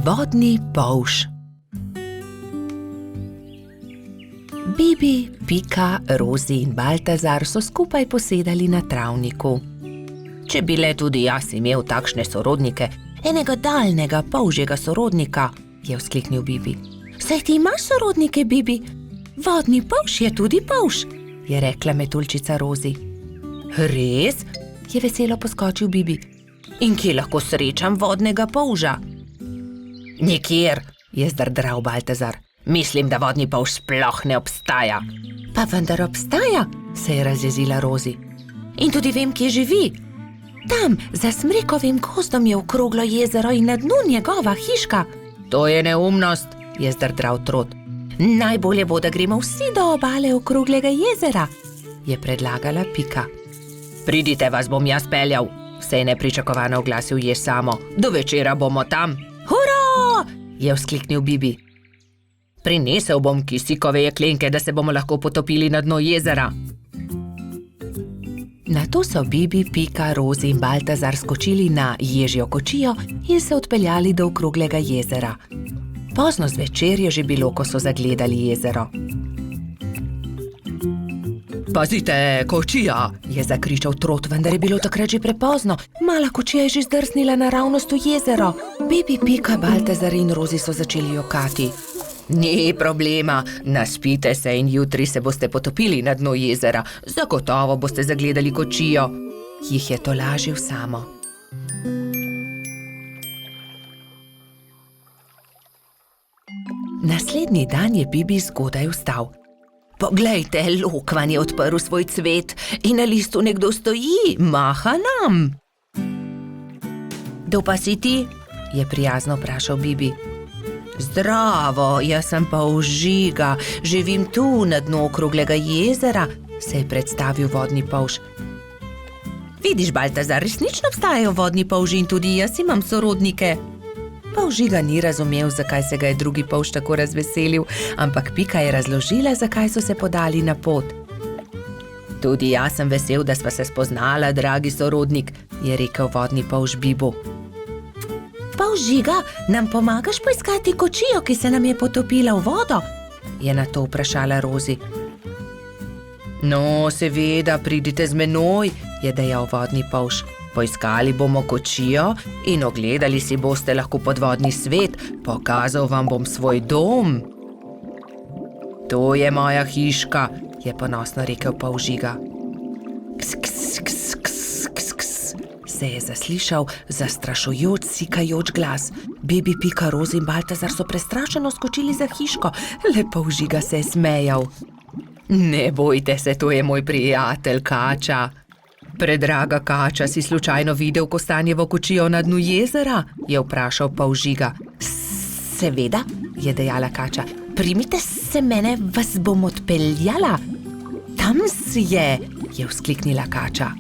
Vodni polž. Bibi, Pika, Rozi in Baltazar so skupaj posedali na travniku. Če bi le tudi jaz imel takšne sorodnike, enega daljnega polžjega sorodnika, je vzkliknil Bibi. Saj ti imaš sorodnike, Bibi? Vodni polž je tudi polž, je rekla metuljčica Rozi. Res? Je veselo poskočil Bibi. In kje lahko srečam vodnega polža? Nikjer, je zdrdral Baltazar. Mislim, da vodni polž sploh ne obstaja. Pa vendar obstaja, se je razjezila Rozi. In tudi vem, kje živi. Tam, za smrekovim gozdom je okroglo jezero in na dnu njegova hiška. To je neumnost, je zdrdral Trot. Najbolje bo, da gremo vsi do obale okroglega jezera, je predlagala Pika. Pridite, vas bom jaz peljal, se je nepričakovano oglasil Jež Samo. Do večera bomo tam. Hurra! Je vzkliknil Bibi. Prinesel bom kisikove jeklenke, da se bomo lahko potopili na dno jezera. Nato so Bibi, Pika, Rozi in Baltazar skočili na ježjo kočijo in se odpeljali do okroglega jezera. Pozno zvečer je že bilo, ko so zagledali jezero. Pazite, kočija, je zakričal Trot, vendar je bilo takrat že prepozno. Mala kočija je že zdrsnila naravnost v jezero. Bibi, Pika, Baltazar in Rozi so začeli jokati. Ni problema, naspite se in jutri se boste potopili na dno jezera. Zagotovo boste zagledali kočijo, jih je tolažil Samo. Naslednji dan je Bibi zgodaj vstal. Poglejte, lokvan je odprl svoj cvet in na listu nekdo stoji, maha nam. Kdo pa si ti? Je prijazno vprašal Bibi. Zdravo, jaz sem polž Žiga, živim tu na dnu okroglega jezera, se je predstavil vodni polž. Vidiš, Baltazar, resnično obstajajo vodni polži in tudi jaz imam sorodnike. Polž Žiga ni razumel, zakaj se ga je drugi polž tako razveselil, ampak Pika je razložila, zakaj so se podali na pot. Tudi jaz sem vesel, da sva se spoznala, dragi sorodnik, je rekel vodni polž Bibu. Polž Žiga, nam pomagaš poiskati kočijo, ki se nam je potopila v vodo? Je na to vprašala Rozi. No, seveda, pridite z menoj, je dejal vodni polž. Poiskali bomo kočijo in ogledali si boste lahko podvodni svet, pokazal vam bom svoj dom. To je moja hiška, je ponosno rekel polž Žiga. Ks, ks, ks, ks, ks, ks, se je zaslišal zastrašujoč, sikajoč glas. Bibi, Pika, Rozi in Baltazar so prestrašeno skočili za hiško, le polž Žiga se je smejal. Ne bojte se, to je moj prijatelj Kača. Predraga Kača, si slučajno videl Kostanjevo kočijo na dnu jezera? Je vprašal polž Žiga. Seveda, je dejala Kača. Primite se mene, vas bom odpeljala. Tam je vzkliknila Kača.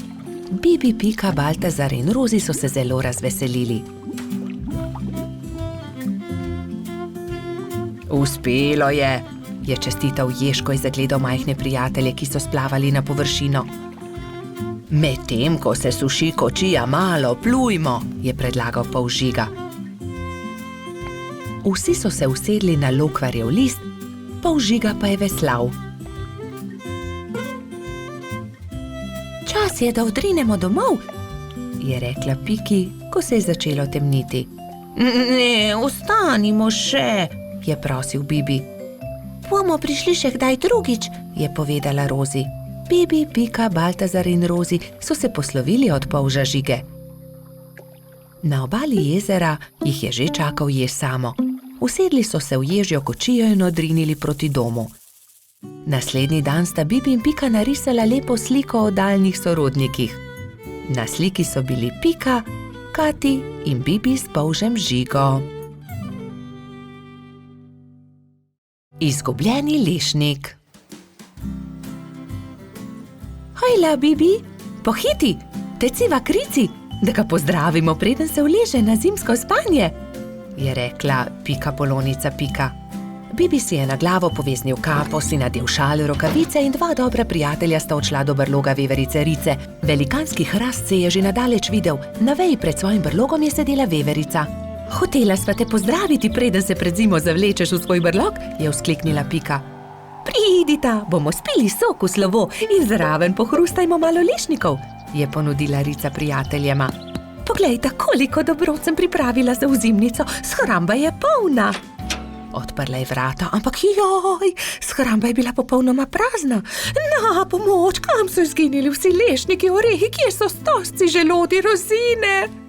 Bibi, Pika, Baltazar in Rozi so se zelo razveselili. Uspelo je čestital Jež, ko je zagledal majhne prijatelje, ki so splavali na površino. Medtem, ko se suši kočija, malo plujmo, je predlagal polž Žiga. Vsi so se usedli na lokvarjev list, polž Žiga pa je veslal. Čas je, da odrinemo domov, je rekla Piki, ko se je začelo temniti. Ne, ostanimo še, je prosil Bibi. Bomo prišli še kdaj drugič, je povedala Rozi. Bibi, Pika, Baltazar in Rozi so se poslovili od polža Žige. Na obali jezera jih je že čakal Jež Samo. Usedli so se v ježjo kočijo in odrinili proti domu. Naslednji dan sta Bibi in Pika narisala lepo sliko o daljnih sorodnikih. Na sliki so bili Pika, Kati in Bibi s polžem Žigo. Izgubljeni lešnik. Hojla, Bibi, pohiti, teciva krici, da ga pozdravimo, preden se uleže na zimsko spanje, je rekla Pika Polonica Pika. Bibi si je na glavo poveznil kapo, si nadel šal, rokavice in dva dobra prijatelja sta odšla do brloga veverice Rice. Velikanski hrast se je že nadaleč videl, na veji pred svojim brlogom je sedela veverica. Hotela sva te pozdraviti, preden se pred zimo zavlečeš v svoj brlog, je vzkliknila Pika. Pridita, bomo spili sok v slovo in zraven pohrustajmo malo lešnikov, je ponudila Rica prijateljema. Poglejta, koliko dobrot sem pripravila za ozimnico, shramba je polna. Odprla je vrata, ampak joj, shramba je bila popolnoma prazna. Na pomoč, kam so izginili vsi lešniki, orehi, kje so stožci, želodi, rozine?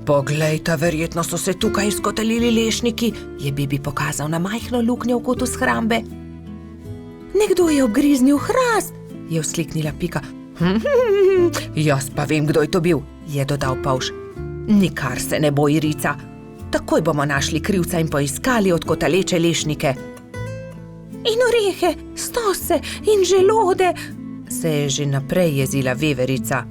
Poglejta, verjetno so se tukaj izkotalili lešniki, je Bibi pokazal na majhno luknjo v kotu shrambe. Nekdo je obgriznil hrast, je vzkliknila Pika. Jaz pa vem, kdo je to bil, je dodal Pavš. Nikar se ne boj, Rica. Takoj bomo našli krivca in poiskali odkotaleče lešnike. In orehe, stose in želode, se je že naprej jezila veverica.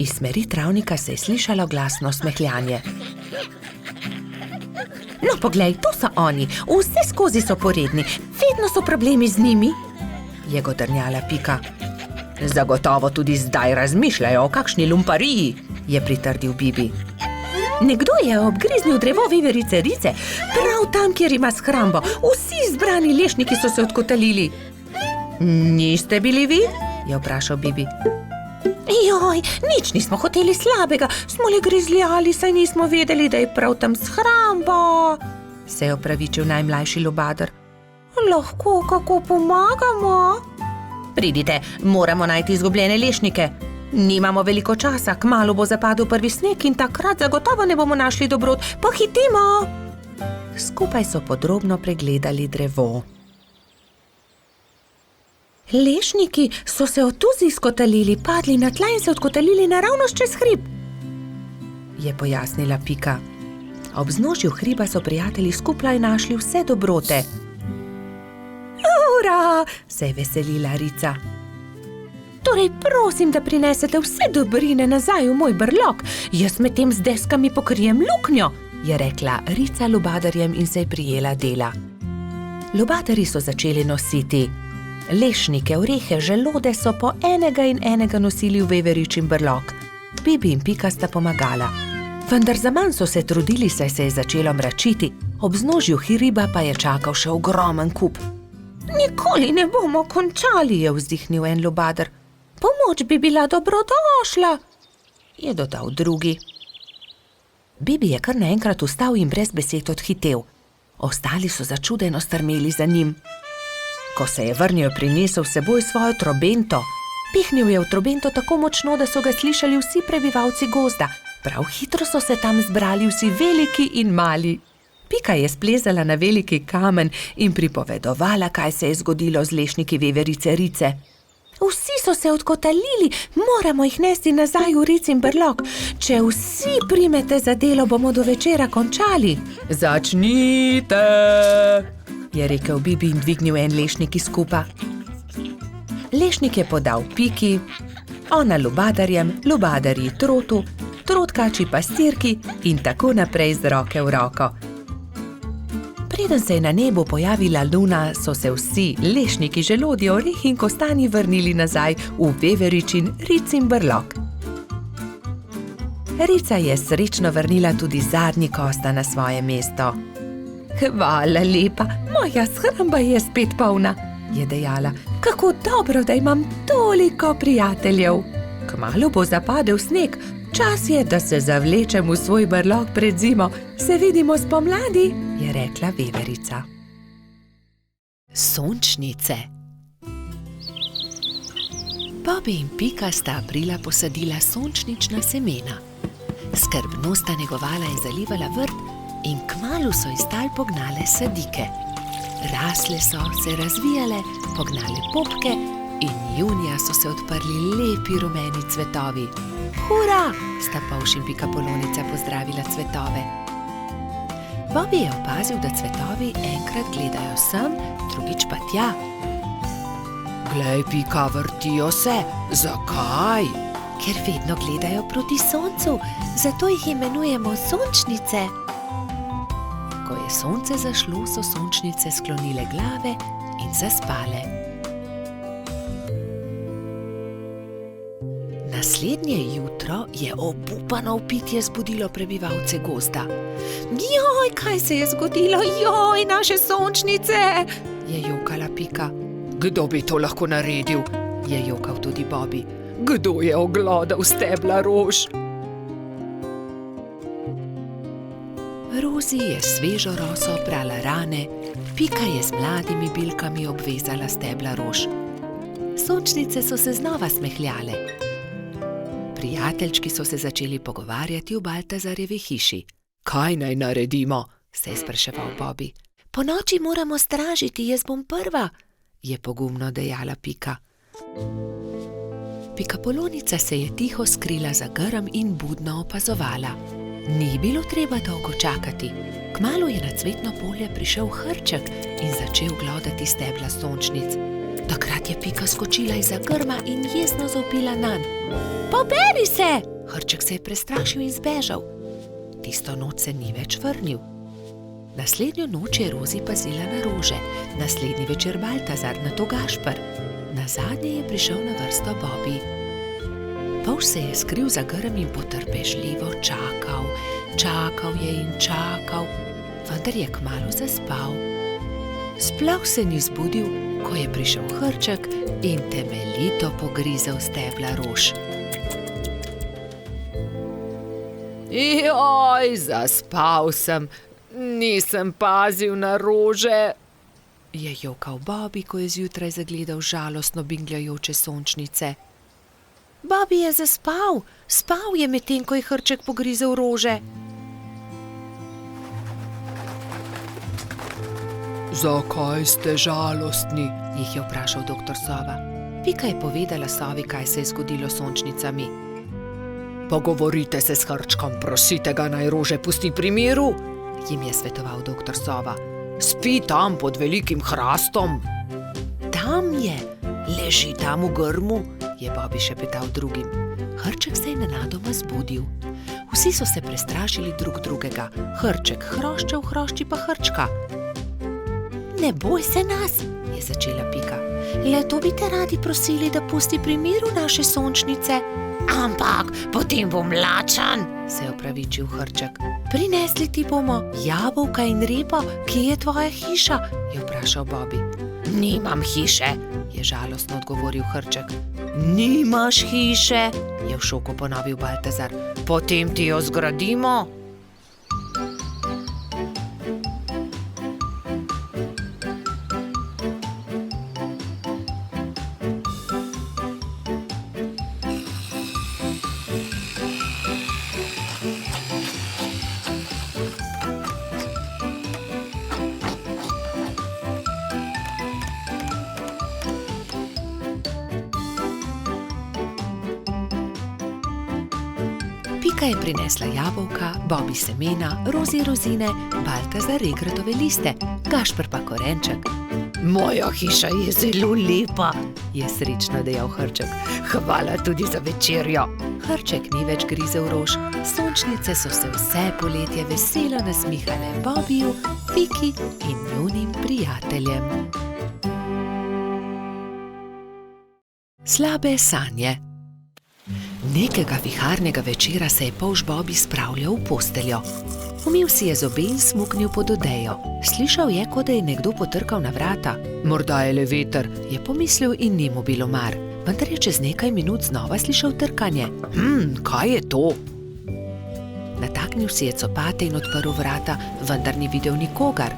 Iz smeri travnika se je slišalo glasno smehljanje. No, poglej, to so oni, vse skozi so poredni, vedno so problemi z njimi, je godrnjala Pika. Zagotovo tudi zdaj razmišljajo o kakšni lumpariji, je pritrdil Bibi. Nekdo je obgriznil drevo veverice Rice, prav tam, kjer ima shrambo. Vsi zbrani lešniki so se odkotalili. Niste bili vi? Je vprašal Bibi. Joj, nič nismo hoteli slabega, smo le grizljali, saj nismo vedeli, da je prav tam shramba, se je opravičil najmlajši lubadar. Lahko kako pomagamo? Pridite, moramo najti izgubljene lešnike. Nimamo veliko časa, kmalu bo zapadel prvi sneg in takrat zagotovo ne bomo našli dobrot. Pohitimo! Skupaj so podrobno pregledali drevo. Lešniki so se otuzi izkotalili, padli na tla in se odkotalili naravnost čez hrib, je pojasnila Pika. Ob vznožju hriba so prijatelji skupaj našli vse dobrote. Ura, se je veselila Rica. Torej prosim, da prinesete vse dobrine nazaj v moj brlog, jaz med tem z deskami pokrijem luknjo, je rekla Rica lubadarjem in se je prijela dela. Lubadarji so začeli nositi lešnike, orehe, želode so po enega in enega nosili v veveričin brlog. Bibi in Pika sta pomagala. Vendar zaman so se trudili, saj se je začelo mračiti, ob vznožju hriba pa je čakal še ogromen kup. Nikoli ne bomo končali, je vzdihnil en lubadar. Pomoč bi bila dobrodošla, je dodal drugi. Bibi je kar naenkrat vstal in brez besed odhitel. Ostali so začudeno strmeli za njim. Ko se je vrnil, je prinesel s seboj svojo trobento. Pihnil je v trobento tako močno, da so ga slišali vsi prebivalci gozda. Prav hitro so se tam zbrali vsi veliki in mali. Pika je splezala na veliki kamen in pripovedovala, kaj se je zgodilo z lešniki veverice Rice. Vsi so se odkotalili, moramo jih nesti nazaj v Ricin brlog. Če vsi primete za delo, bomo do večera končali. Začnite, je rekel Bibi in dvignil en lešnik iz kupa. Lešnik je podal Piki, ona lubadarjem, lubadarji trotu, trotkači pastirki in tako naprej z roke v roko. Preden se je na nebu pojavila luna, so se vsi lešniki, želodje, orehi in kostanji vrnili nazaj v veveričin Ricin brlog. Rica je srečno vrnila tudi zadnji kosta na svoje mesto. Hvala lepa, moja shramba je spet polna, je dejala. Kako dobro, da imam toliko prijateljev. Kmalu bo zapadel sneg, čas je, da se zavlečem v svoj brlog pred zimo. Se vidimo spomladi, je rekla veverica. Sončnice. Bobby in Pika sta aprila posadila sončnična semena. Skrbno sta negovala in zalivala vrt in kmalu so iz tal pognale sadike. Rasle so, se razvijale, pognale popke in junija so se odprli lepi rumeni cvetovi. Hura, sta Pavš in Pikapolonica pozdravila cvetove. Bobby je opazil, da cvetovi enkrat gledajo sem, drugič pa tja. Glej, Pika, vrtijo se. Zakaj? Ker vedno gledajo proti soncu, zato jih imenujemo sončnice. Ko je sonce zašlo, so sončnice sklonile glave in zaspale. Naslednje jutro je obupano vpitje zbudilo prebivalce gozda. Joj, kaj se je zgodilo? Joj, naše sončnice! Je jokala Pika. Kdo bi to lahko naredil? Je jokal tudi Bobby. Kdo je oglodal stebla rož? Rozi je svežo roso prala rane, Pika je z mladimi bilkami obvezala stebla rož. Sončnice so se znova smehljale. Prijateljčki so se začeli pogovarjati v Baltazarjevi hiši. Kaj naj naredimo? Se je spraševal Bobby. Ponoči moramo stražiti, jaz bom prva, je pogumno dejala Pika. Pikapolonica se je tiho skrila za grm in budno opazovala. Ni bilo treba dolgo čakati. Kmalu je na cvetno polje prišel Hrček in začel glodati stebla sončnic. Takrat je Pika skočila izza grma in jezno zavpila nanj. Poberi se! Hrček se je prestrašil in zbežal. Tisto noč se ni več vrnil. Naslednjo noč je Rozi pazila na rože, naslednji večer Baltazar, nato Gašper. Nazadnje je prišel na vrsto Bobby. Polž se je skril za grm in potrpežljivo čakal. Čakal je in čakal, vendar je kmalu zaspal. Sploh se ni zbudil, ko je prišel Hrček in temeljito pogrizel stebla rož. Joj, zaspal sem, nisem pazil na rože, je jokal Bobby, ko je zjutraj zagledal žalostno bingljajoče sončnice. Bobby je zaspal, spal je medtem, ko je Hrček pogrizel rože. Zakaj ste žalostni? Jih je vprašal doktor Sova. Pika je povedala Sovi, kaj se je zgodilo s sončnicami. Pogovorite se s Hrčkom, prosite ga, naj rože pusti pri miru, jim je svetoval doktor Sova. Spi tam pod velikim hrastom. Tam je, leži tam v grmu, je Bobby šepetal drugim. Hrček se je nenadoma zbudil. Vsi so se prestrašili drug drugega. Hrček hroščev, hrošči pa Hrčka. Ne boj se nas, je začela Pika. Le to bi te radi prosili, da pusti pri miru naše sončnice. Ampak potem bom lačen, se je opravičil Hrček. Prinesli ti bomo jabolka in repo, kje je tvoja hiša, je vprašal Bobby. Nimam hiše, je žalostno odgovoril Hrček. Nimaš hiše, je v šoku ponovil Baltazar. Potem ti jo zgradimo. Pika je prinesla jabolka, Bobby semena, Rozi rozine, Baltazar regratove liste, Gašper pa korenček. Moja hiša je zelo lepa, je srečno dejal Hrček. Hvala tudi za večerjo. Hrček ni več grizel rož, sončnice so se vse poletje veselo nasmihale Bobbyju, Piki in njunim prijateljem. Slabe sanje. Nekega viharnega večera se je polž Bobby spravljal v posteljo. Umil si je zobe in smuknil pod odejo. Slišal je, kot da je nekdo potrkal na vrata. Morda je le veter, je pomislil in ni mu bilo mar. Vendar je čez nekaj minut znova slišal trkanje. Kaj je to? Nataknil si je copate in odprl vrata, vendar ni videl nikogar.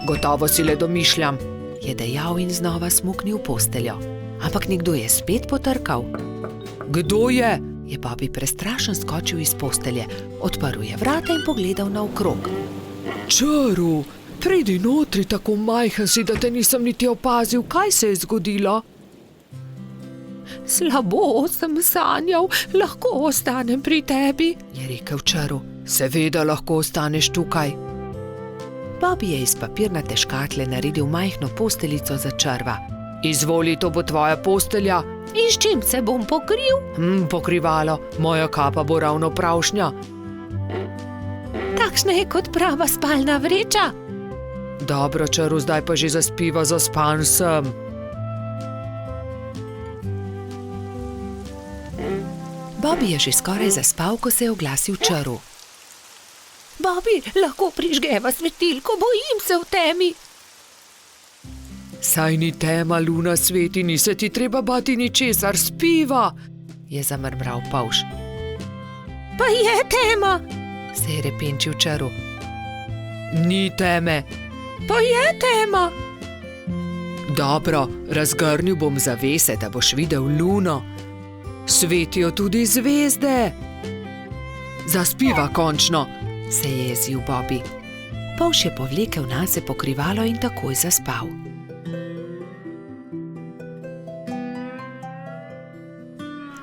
Gotovo si le domišljam, je dejal in znova smuknil v posteljo. Ampak nekdo je spet potrkal. Kdo je? Je Bobby prestrašen skočil iz postelje, odprl je vrata in pogledal naokrog. Čaru, pridi notri, tako majhen si, da te nisem niti opazil, kaj se je zgodilo? Slabo sem sanjal, lahko ostanem pri tebi, je rekel Čaru. Seveda lahko ostaneš tukaj. Bobby je iz papirnate škatle naredil majhno posteljico za Čarva. Izvoli, to bo tvoja postelja. In s čim se bom pokril? Pokrivalo, moja kapa bo ravno pravšnja. Takšna je kot prava spalna vreča. Dobro, Čaru, zdaj pa že zaspiva, zaspan sem. Bobby Bobby je že skoraj zaspal, ko se je oglasil črv. Bobby, lahko prižgeva svetilko, bojim se v temi. Saj ni tema, luna sveti, ni se ti treba bati ničesar, spiva, je zamrmral polž. Pa je tema, se je repenčil črv. Ni teme. Pa je tema. Dobro, razgrnil bom zavese, da boš videl luno. Svetijo tudi zvezde. Zaspiva končno, se je jezil Bobby. Polž je povlekel nase pokrivalo in takoj zaspal.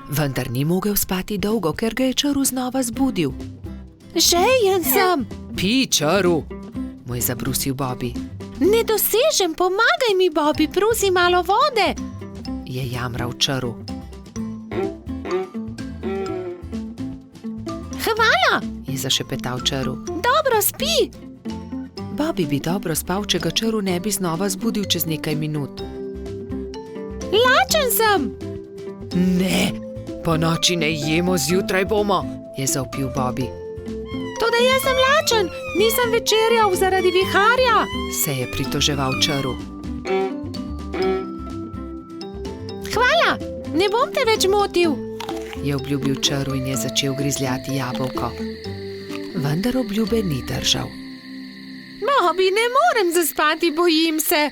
Vendar ni mogel spati dolgo, ker ga je črv znova zbudil. Žejen sem! Pij, črv, mu je zabrusil Bobby. Ne dosežem, pomagaj mi, Bobby, prosi malo vode, je jamral črv. Hvala, je zašepetal črv. Dobro spi. Bobby bi dobro spal, če ga črv ne bi znova zbudil čez nekaj minut. Lačen sem. Ne, po noči ne jemo, zjutraj bomo, je zavpil Bobby. Toda jaz sem lačen, nisem večerjal zaradi viharja, se je pritoževal črv. Hvala, ne bom te več motil, je obljubil črv in je začel grizljati jabolko. Vendar obljube ni držal. Bobby, ne morem zaspati, bojim se,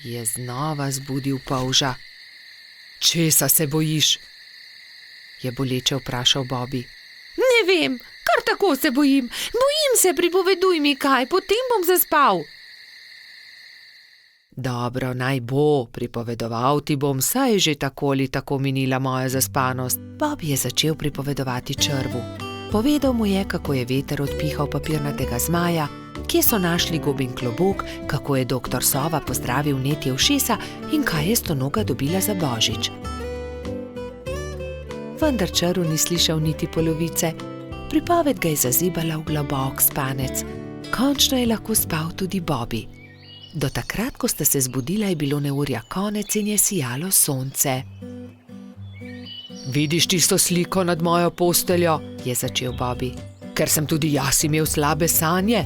je znova zbudil polža. Česa se bojiš? Je boleče vprašal Bobby. Ne vem, kar tako se bojim. Bojim se, pripoveduj mi kaj, potem bom zaspal. Dobro, naj bo, pripovedoval ti bom, saj je že tako ali tako minila moja zaspanost. Bobby je začel pripovedovati črvu. Povedal mu je, kako je veter odpihal papirnatega zmaja, kje so našli Gobin klobuk, kako je doktor Sova pozdravil Netje ušesa in kaj je Stonoga dobila za božič. Vendar črv ni slišal niti polovice. Pripoved ga je zazibala v globok spanec. Končno je lahko spal tudi Bobby. Do takrat, ko sta se zbudila, je bilo neurja konec in je sijalo sonce. Vidiš tisto sliko nad mojo posteljo, je začel Bobby. Ker sem tudi jaz imel slabe sanje.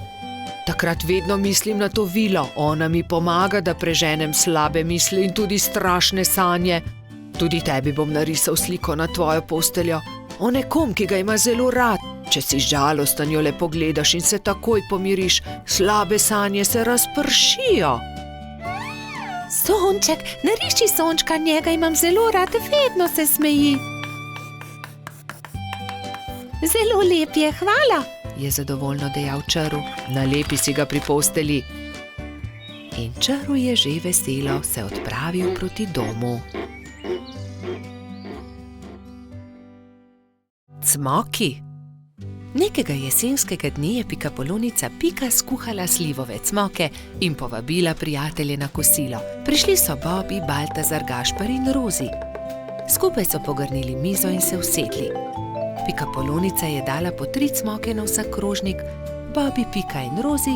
Takrat vedno mislim na to vilo, ona mi pomaga, da preženem slabe misli in tudi strašne sanje. Tudi tebi bom narisal sliko na tvojo posteljo, o nekom, ki ga ima zelo rad. Če si žalosten, jo le pogledaš in se takoj pomiriš, slabe sanje se razpršijo. Sonček, nariši sončka, njega imam zelo rad, vedno se smeji. Zelo lep je, hvala, je zadovoljno dejal črv. Nalepi si ga pri posteli. In črv je že veselo se odpravil proti domu. Cmoki. Nekega jesenskega dne je pikapolonica Pika skuhala slivove cmoke in povabila prijatelje na kosilo. Prišli so Bobby, Baltazar, Gašper in Rozi. Skupaj so pogrnili mizo in se usedli. Pikapolonica je dala po 3 cmoke na vsak krožnik, Bobby, Pika in Rozi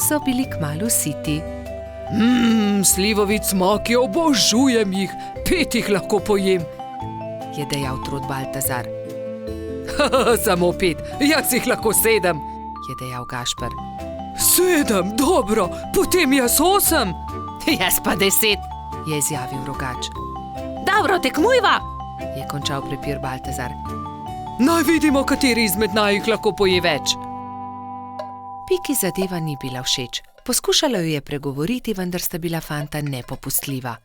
so bili kmalu siti. Slivovi cmoki, obožujem jih, 5 jih lahko pojem, je dejal trod Baltazar. Samo 5, jaz jih lahko 7, je dejal Gašper. 7, dobro, potem jaz 8. Jaz pa 10, je izjavil Rogač. Dobro, tekmujva, je končal prepir Baltazar. Naj vidimo, kateri izmed najih lahko poje več. Piki zadeva ni bila všeč. Poskušala jo je pregovoriti, vendar sta bila fanta nepopustljiva.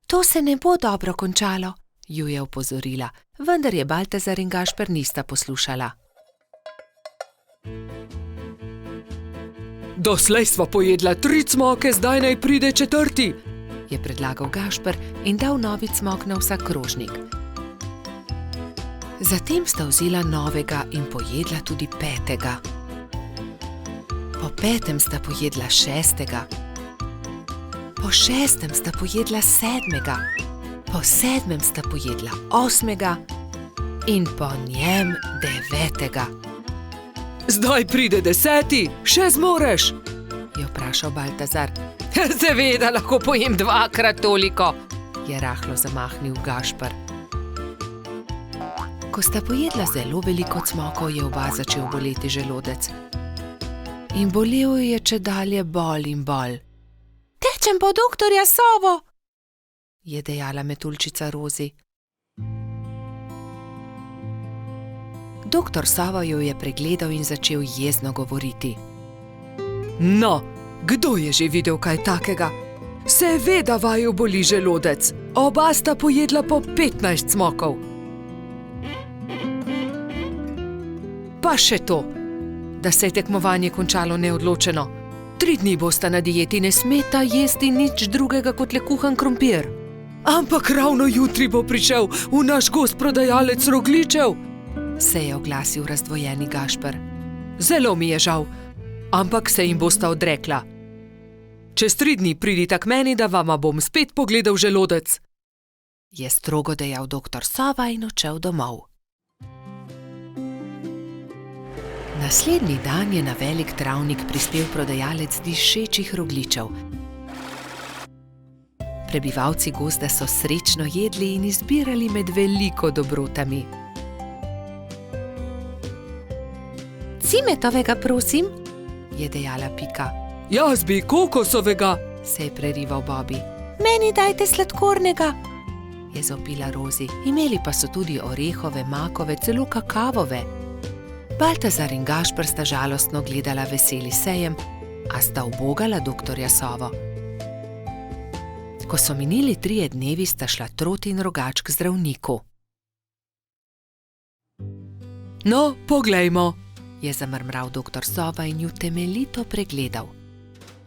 To se ne bo dobro končalo, ju je opozorila, vendar je Baltazar in Gašper nista poslušala. Doslej sva pojedla 3 cmoke, zdaj naj pride 4, je predlagal Gašper in dal novi cmok na vsak krožnik. Zatem sta vzela novega in pojedla tudi 5. Po 5. sta pojedla 6. Po 6. sta pojedla 7. Po 7. sta pojedla 8. in po njem 9. Zdaj pride 10, še zmoreš, je vprašal Baltazar. Seveda lahko pojem 2-krat toliko, je rahlo zamahnil Gašper. Ko sta pojedla zelo veliko cmokov, je oba začel boleti želodec. In bolel je čedalje bolj in bolj. Tečem po doktorja Sovo, je dejala metuljčica Rozi. Doktor Sova jo je pregledal in začel jezno govoriti. No, kdo je že videl kaj takega? Seveda vaju boli želodec. Oba sta pojedla po 15 cmokov. Pa še to, da se je tekmovanje končalo neodločeno. 3 dni bosta na dieti, ne smeta jesti nič drugega kot le kuhan krompir. Ampak ravno jutri bo prišel v naš gozd prodajalec rogljičev, se je oglasil razdvojeni Gašper. Zelo mi je žal, ampak se jim bosta odrekla. Čez 3 dni pridita k meni, da vama bom spet pogledal želodec, je strogo dejal doktor Sova in odšel domov. Naslednji dan je na velik travnik prispel prodajalec dišečih rogljičev. Prebivalci gozda so srečno jedli in izbirali med veliko dobrotami. Cimetovega, prosim, je dejala Pika. Jaz bi kokosovega, se je prerival Bobby. Meni dajte sladkornega, je zopila Rozi. Imeli pa so tudi orehove, makove, celo kakavove. Baltazar in Gašper sta žalostno gledala veseli sejem, a sta ubogala doktorja Sovo. Ko so minili 3 dnevi, sta šla Trot in Rogač k zdravniku. No, poglejmo, je zamrmral doktor Sova in ju temeljito pregledal.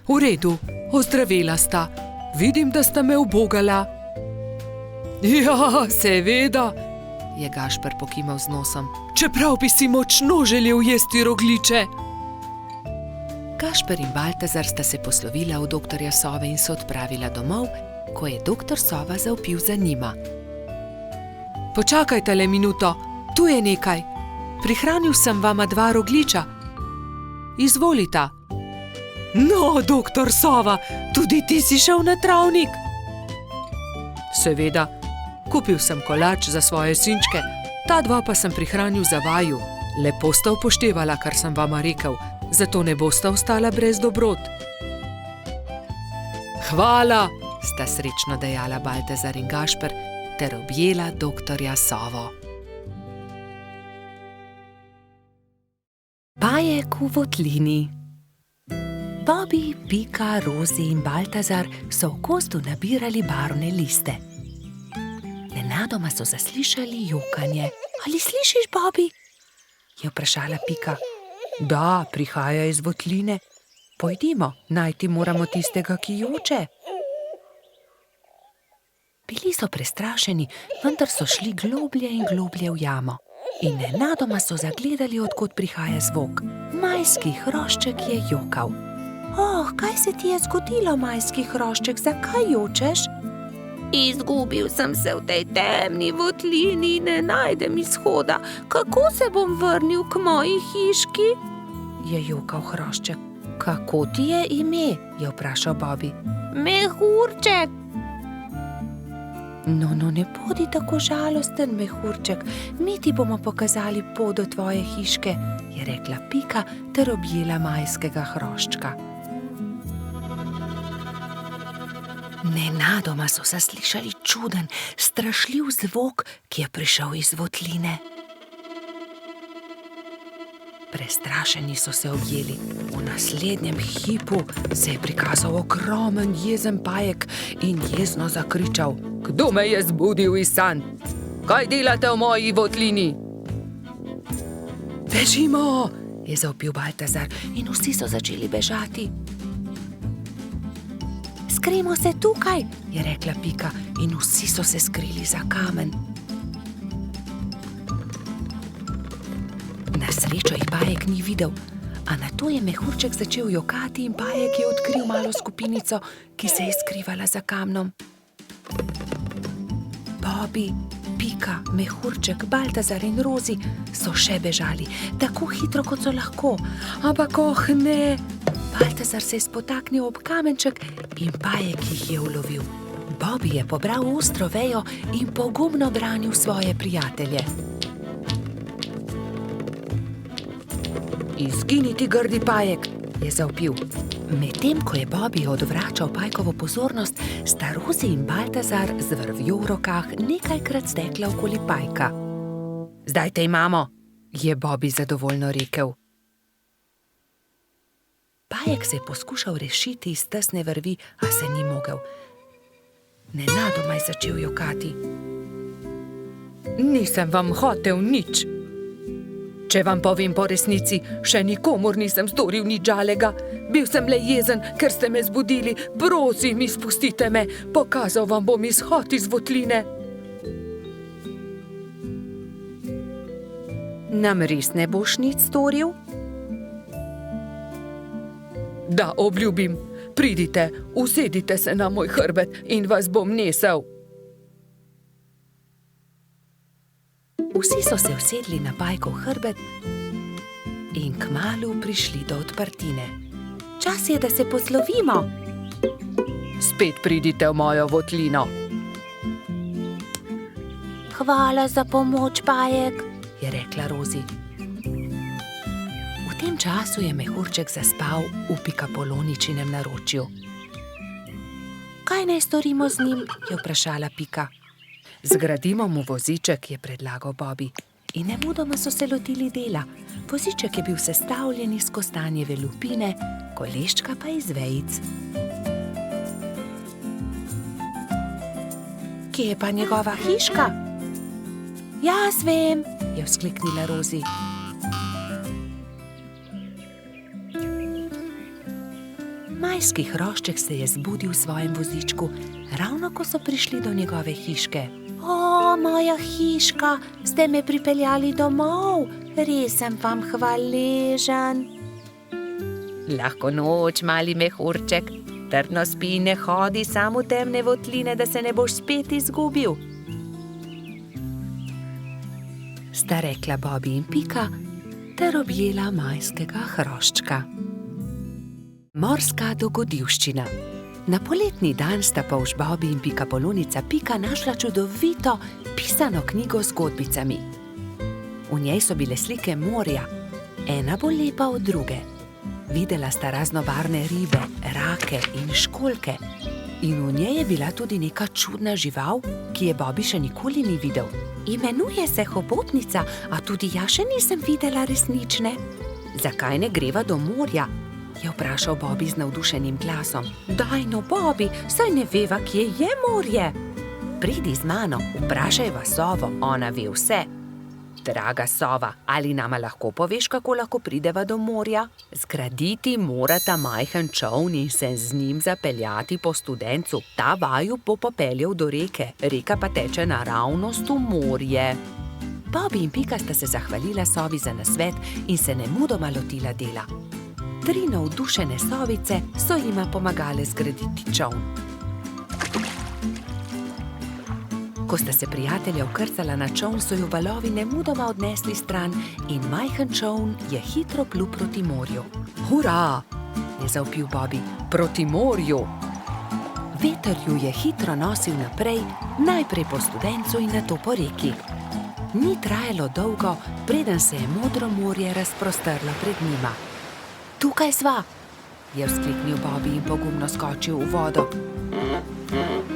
V redu, ozdravela sta. Vidim, da sta me ubogala. Ja, seveda, je Gašper pokimal z nosom. Čeprav bi si močno želel jesti rogljiče. Gašper in Baltazar sta se poslovila od doktorja Sove in se odpravila domov, ko je doktor Sova zavpil za njima. Počakajte le minuto, tu je nekaj. Prihranil sem vama 2 rogljiča. Izvolita. No, doktor Sova, tudi ti si šel na travnik? Seveda, kupil sem kolač za svoje sinčke, ta 2 pa sem prihranil za vaju. Lepo sta upoštevala, kar sem vama rekel, zato ne bosta ostala brez dobrot. Hvala, sta srečno dejala Baltazar in Gašper ter objela doktorja Sovo. Bajek v votlini. Bobby, Pika, Rozi in Baltazar so v gozdu nabirali barvne liste. Nenadoma so zaslišali jokanje. Ali slišiš, Bobby? Je vprašala Pika. Da, prihaja iz votline. Pojdimo, najti moramo tistega, ki joče. Bili so prestrašeni, vendar so šli globlje in globlje v jamo. In nenadoma so zagledali, od kod prihaja zvok. Majski hrošček je jokal. Oh, kaj se ti je zgodilo, majski hrošček, zakaj jočeš? Izgubil sem se v tej temni votlini in ne najdem izhoda. Kako se bom vrnil k moji hiški? Je jokal hrošček. Kako ti je ime? Je vprašal Bobby. Mehurček. No, ne bodi tako žalosten, mehurček. Mi ti bomo pokazali pot do tvoje hiške, je rekla Pika ter objela majskega hroščka. Nenadoma so zaslišali čuden, strašljiv zvok, ki je prišel iz votline. Prestrašeni so se objeli. V naslednjem hipu se je prikazal ogromen jezen pajek in jezno zakričal. Kdo me je zbudil iz sanj? Kaj delate v moji votlini? Bežimo, je zavpil Baltazar in vsi so začeli bežati. Skrimo se tukaj, je rekla Pika in vsi so se skrili za kamen. Na srečo jih pajek ni videl, a nato je mehurček začel jokati in pajek je odkril malo skupinico, ki se je skrivala za kamnom. Bobby, Pika, mehurček, Baltazar in Rozi so še bežali, tako hitro, kot so lahko. Ampak ne! Baltazar se je spotaknil ob kamenček in pajek jih je ulovil. Bobby je pobral ostro vejo in pogumno branil svoje prijatelje. Izginiti, grdi pajek, je zavpil. Medtem ko je Bobby odvračal pajkovo pozornost, sta Rozi in Baltazar z vrvjo v rokah nekajkrat stekla okoli pajka. Zdaj te imamo, je Bobby zadovoljno rekel. Pajek se je poskušal rešiti iz tesne vrvi, a se ni mogel. Nenadoma je začel jokati. Nisem vam hotel nič. Če vam povem po resnici, še nikomur nisem storil nič žalega. Bil sem le jezen, ker ste me zbudili. Prosim, izpustite me. Pokazal vam bom izhod iz votline. Nam res ne boš nič storil? Da, obljubim. Pridite, usedite se na moj hrbet in vas bom nesel. Vsi so se usedli na pajkov hrbet in kmalu prišli do odprtine. Čas je, da se poslovimo. Spet pridite v mojo votlino. Hvala za pomoč, pajek, je rekla Rozi. V tem času je mehurček zaspal v Pikapoloničinem naročju. Kaj naj storimo z njim, je vprašala Pika. Zgradimo mu voziček, je predlagal Bobby. In nemudoma so se lotili dela. Voziček je bil sestavljen iz kostanjeve lupine, koleščka pa iz vejic. Kje je pa njegova hiška? Jaz vem, je vzkliknila Rozi. Majski hrošček se je zbudil v svojem vozičku, ravno ko so prišli do njegove hiške. O, moja hiška, ste me pripeljali domov, res sem vam hvaležen. Lahko noč, mali mehurček, trdno spi in ne hodi samo v temne votline, da se ne boš spet izgubil. Sta rekla Bobby in Pika ter objela majskega hroščka. Morska dogodivščina. Na poletni dan sta polž Bobby in Pikapolonica Pika našla čudovito pisano knjigo z zgodbicami. V njej so bile slike morja, ena bolj lepa od druge. Videla sta raznobarvne ribe, rake in školjke. In v njej je bila tudi neka čudna žival, ki je Bobby še nikoli ni videl. Imenuje se hobotnica, a tudi jaz še nisem videla resnične. Zakaj ne greva do morja? Je vprašal Bobby z navdušenim glasom. Daj no, Bobby, saj ne veva, kje je morje. Pridi z mano, vprašajva sovo, ona ve vse. Draga sova, ali nama lahko poveš, kako lahko prideva do morja? Zgraditi morata majhen čoln in se z njim zapeljati po studencu. Ta vaju bo popeljal do reke, reka pa teče naravnost v morje. Bobby in Pika sta se zahvalila sovi za nasvet in se nemudoma lotila dela. 3 navdušene sovice so jima pomagale zgraditi čoln. Ko sta se prijatelja vkrcala na čoln, so ju valovi nemudoma odnesli stran in majhen čoln je hitro plul proti morju. Hurra, je zavpil Bobby, proti morju. Veter ju je hitro nosil naprej, najprej po studencu in nato po reki. Ni trajalo dolgo, preden se je modro morje razprostrlo pred njima. Tukaj sva, je vzkliknil Bobby in pogumno skočil v vodo.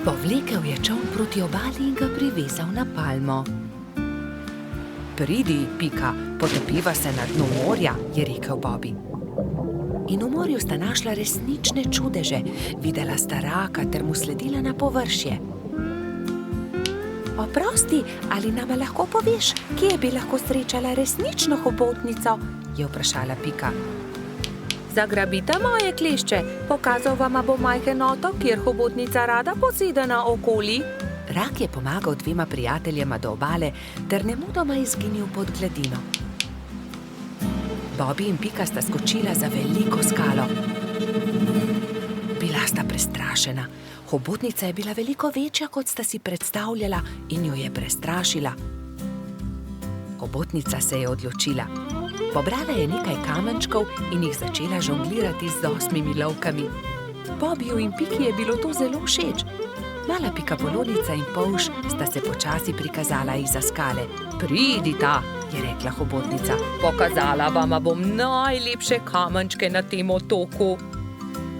Povlekel je čoln proti obali in ga privezal na palmo. Pridi, Pika, potopiva se na dnu morja, je rekel Bobby. In v morju sta našla resnične čudeže, videla sta raka ter mu sledila na površje. Oprosti, ali nama lahko poveš, kje bi lahko srečala resnično hobotnico, je vprašala Pika. Zagrabite moje klešče, pokazal vama bo majhen otok, kjer hobotnica rada poseda naokoli. Rak je pomagal 2 prijateljema do obale ter nemudoma izginil pod gladino. Bobby in Pika sta skočila za veliko skalo. Bila sta prestrašena. Hobotnica je bila veliko večja, kot sta si predstavljala, in jo je prestrašila. Hobotnica se je odločila. Pobrala je nekaj kamenčkov in jih začela žonglirati z 8 lovkami. Bobbyju in Piki je bilo to zelo všeč. Mala pikapolonica in polž sta se počasi prikazala izza skale. Pridita, je rekla hobotnica. Pokazala vama bom najlepše kamenčke na tem otoku.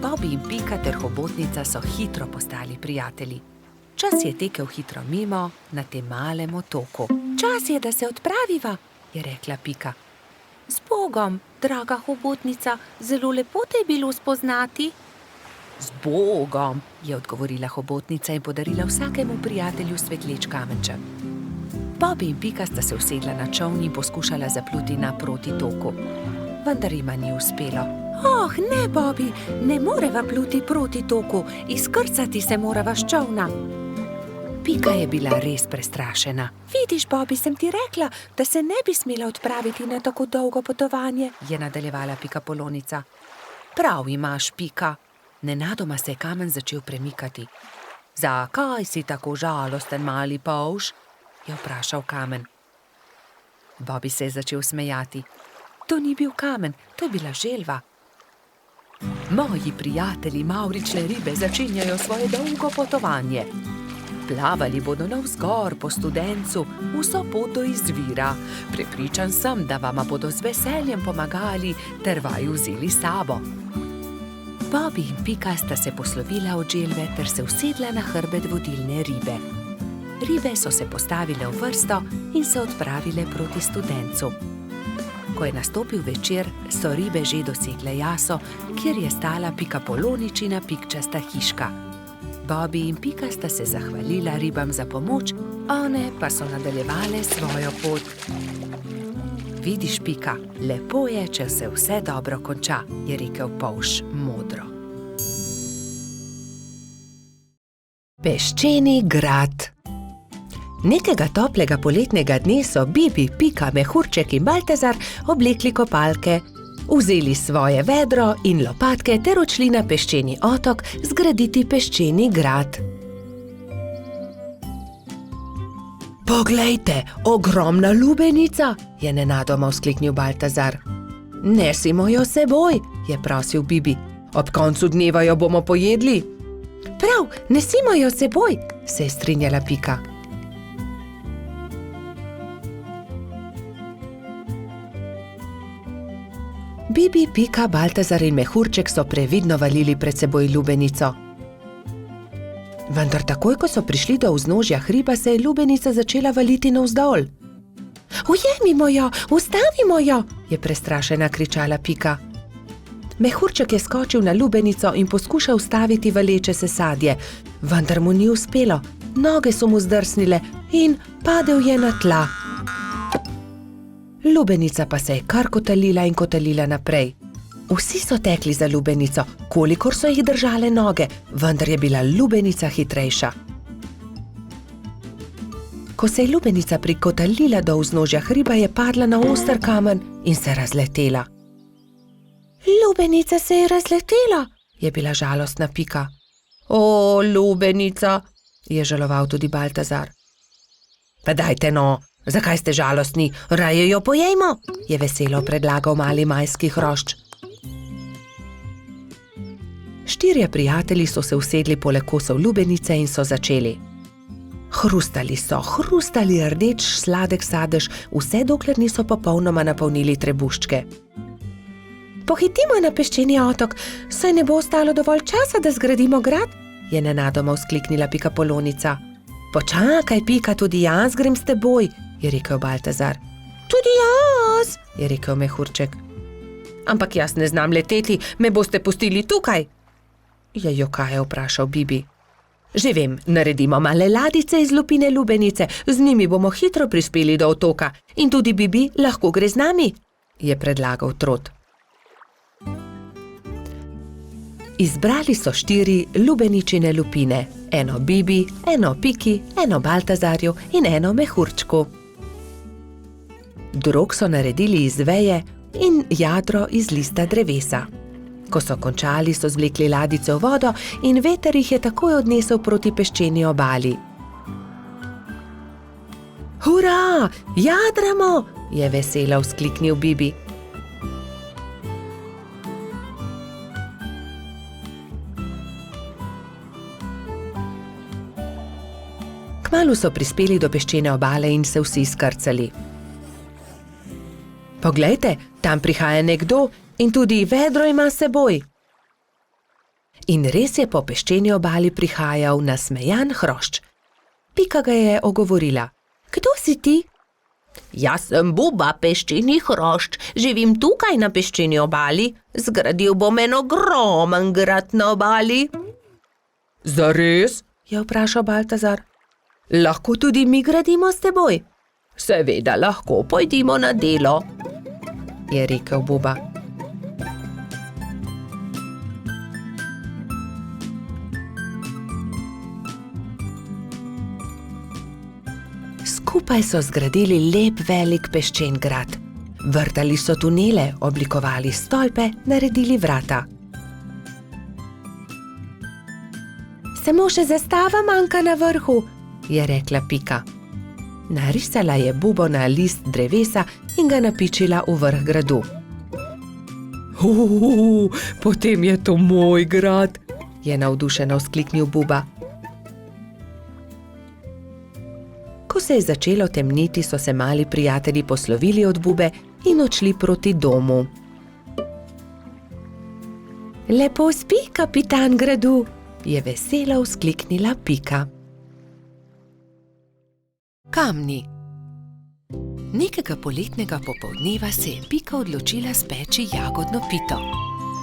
Bobby in Pika ter hobotnica so hitro postali prijatelji. Čas je tekel hitro mimo na tem malem otoku. Čas je, da se odpraviva, je rekla Pika. Z Bogom, draga hobotnica, zelo lepo te je bilo spoznati. Z Bogom, je odgovorila hobotnica in podarila vsakemu prijatelju svetleč kamenček. Bobby in Pika sta se usedla na čoln in poskušala zapluti naproti toku. Vendar jima ni uspelo. Oh, ne, Bobby, ne moreva pluti proti toku, izkrcati se morava s čolna. Pika je bila res prestrašena. Vidiš, Bobby, sem ti rekla, da se ne bi smela odpraviti na tako dolgo potovanje, je nadaljevala pikapolonica. Prav imaš, Pika. Nenadoma se je kamen začel premikati. Zakaj si tako žalosten, mali polž? Je vprašal kamen. Bobby se je začel smejati. To ni bil kamen, to je bila želva. Moji prijatelji mavrične ribe začenjajo svoje dolgo potovanje. Plavali bodo navzgor po Studencu, vso pot do izvira. Prepričan sem, da vama bodo z veseljem pomagali ter vaju vzeli s sabo. Bobby in Pika sta se poslovila od želve ter se usedla na hrbet vodilne ribe. Ribe so se postavile v vrsto in se odpravile proti Studencu. Ko je nastopil večer, so ribe že dosegle jaso, kjer je stala pikapoloničina pikčasta hiška. Bobby in Pika sta se zahvalila ribam za pomoč, one pa so nadaljevale svojo pot. Vidiš, Pika, lepo je, če se vse dobro konča, je rekel polž modro. Peščeni grad. Nekega toplega poletnega dne so Bibi, Pika, Mehurček in Baltazar oblekli kopalke, vzeli svoje vedro in lopatke ter odšli na peščeni otok zgraditi peščeni grad. Poglejte, ogromna lubenica, je nenadoma vzkliknil Baltazar. Nesimo jo s seboj, je prosil Bibi. Ob koncu dneva jo bomo pojedli. Prav, nesimo jo s seboj, se je strinjala Pika. Bibi, Pika, Baltazar in Mehurček so previdno valili pred seboj lubenico. Vendar takoj, ko so prišli do vznožja hriba, se je lubenica začela valiti navzdol. Ujemimo jo, ustavimo jo, je prestrašena kričala Pika. Mehurček je skočil na lubenico in poskušal ustaviti valeče se sadje, vendar mu ni uspelo. Noge so mu zdrsnile in padel je na tla. Lubenica pa se je kar kotalila in kotalila naprej. Vsi so tekli za lubenico, kolikor so jih držale noge, vendar je bila lubenica hitrejša. Ko se je lubenica prikotalila do vznožja hriba, je padla na oster kamen in se razletela. Lubenica se je razletela, je bila žalostna Pika. O, lubenica, je žaloval tudi Baltazar. Pa dajte no, zakaj ste žalostni, raje jo pojejmo, je veselo predlagal mali majski hrošč. Štirje prijatelji so se usedli poleg kosov lubenice in so začeli. Hrustali rdeč sladek sadež, vse dokler niso popolnoma napolnili trebuščke. Pohitimo na peščeni otok, saj ne bo ostalo dovolj časa, da zgradimo grad, je nenadoma vzkliknila pikapolonica. Počakaj, Pika, tudi jaz grem s teboj, je rekel Baltazar. Tudi jaz, je rekel Mehurček. Ampak jaz ne znam leteti, me boste pustili tukaj, je jokaje vprašal Bibi. Že vem, naredimo male ladice iz lupine lubenice, z njimi bomo hitro prispeli do otoka in tudi Bibi lahko gre z nami, je predlagal Trot. Izbrali so 4 lubeničine lupine, eno Bibi, eno Piki, eno Baltazarju in eno Mehurčku. Drog so naredili iz veje in jadro iz lista drevesa. Ko so končali, so zvlekli ladice v vodo in veter jih je takoj odnesel proti peščeni obali. Hurra, jadramo, je veselo vzkliknil Bibi. Kmalu so prispeli do peščene obale in se vsi skrcali. Poglejte, tam prihaja nekdo in tudi vedro ima s seboj. In res je po peščeni obali prihajal nasmejan hrošč. Pika ga je ogovorila. Kdo si ti? Jaz sem Buba, peščeni hrošč. Živim tukaj na peščeni obali. Zgradil bom en ogromen grad na obali. Zares? Je vprašal Baltazar. Lahko tudi mi gradimo s teboj? Seveda lahko, pojdimo na delo, je rekel Buba. Skupaj so zgradili lep velik peščen grad. Vrtali so tunele, oblikovali stolpe, naredili vrata. Samo še zastava manjka na vrhu, je rekla Pika. Narisala je Bubo na list drevesa in ga napičila v vrh gradu. Potem je to moj grad, je navdušeno vzkliknil Buba. Ko se je začelo temniti, so se mali prijatelji poslovili od Bube in odšli proti domu. Lepo spi, kapitan gradu, je veselo vzkliknila Pika. Kamni. Nekega poletnega popoldneva se je Pika odločila speči jagodno pito.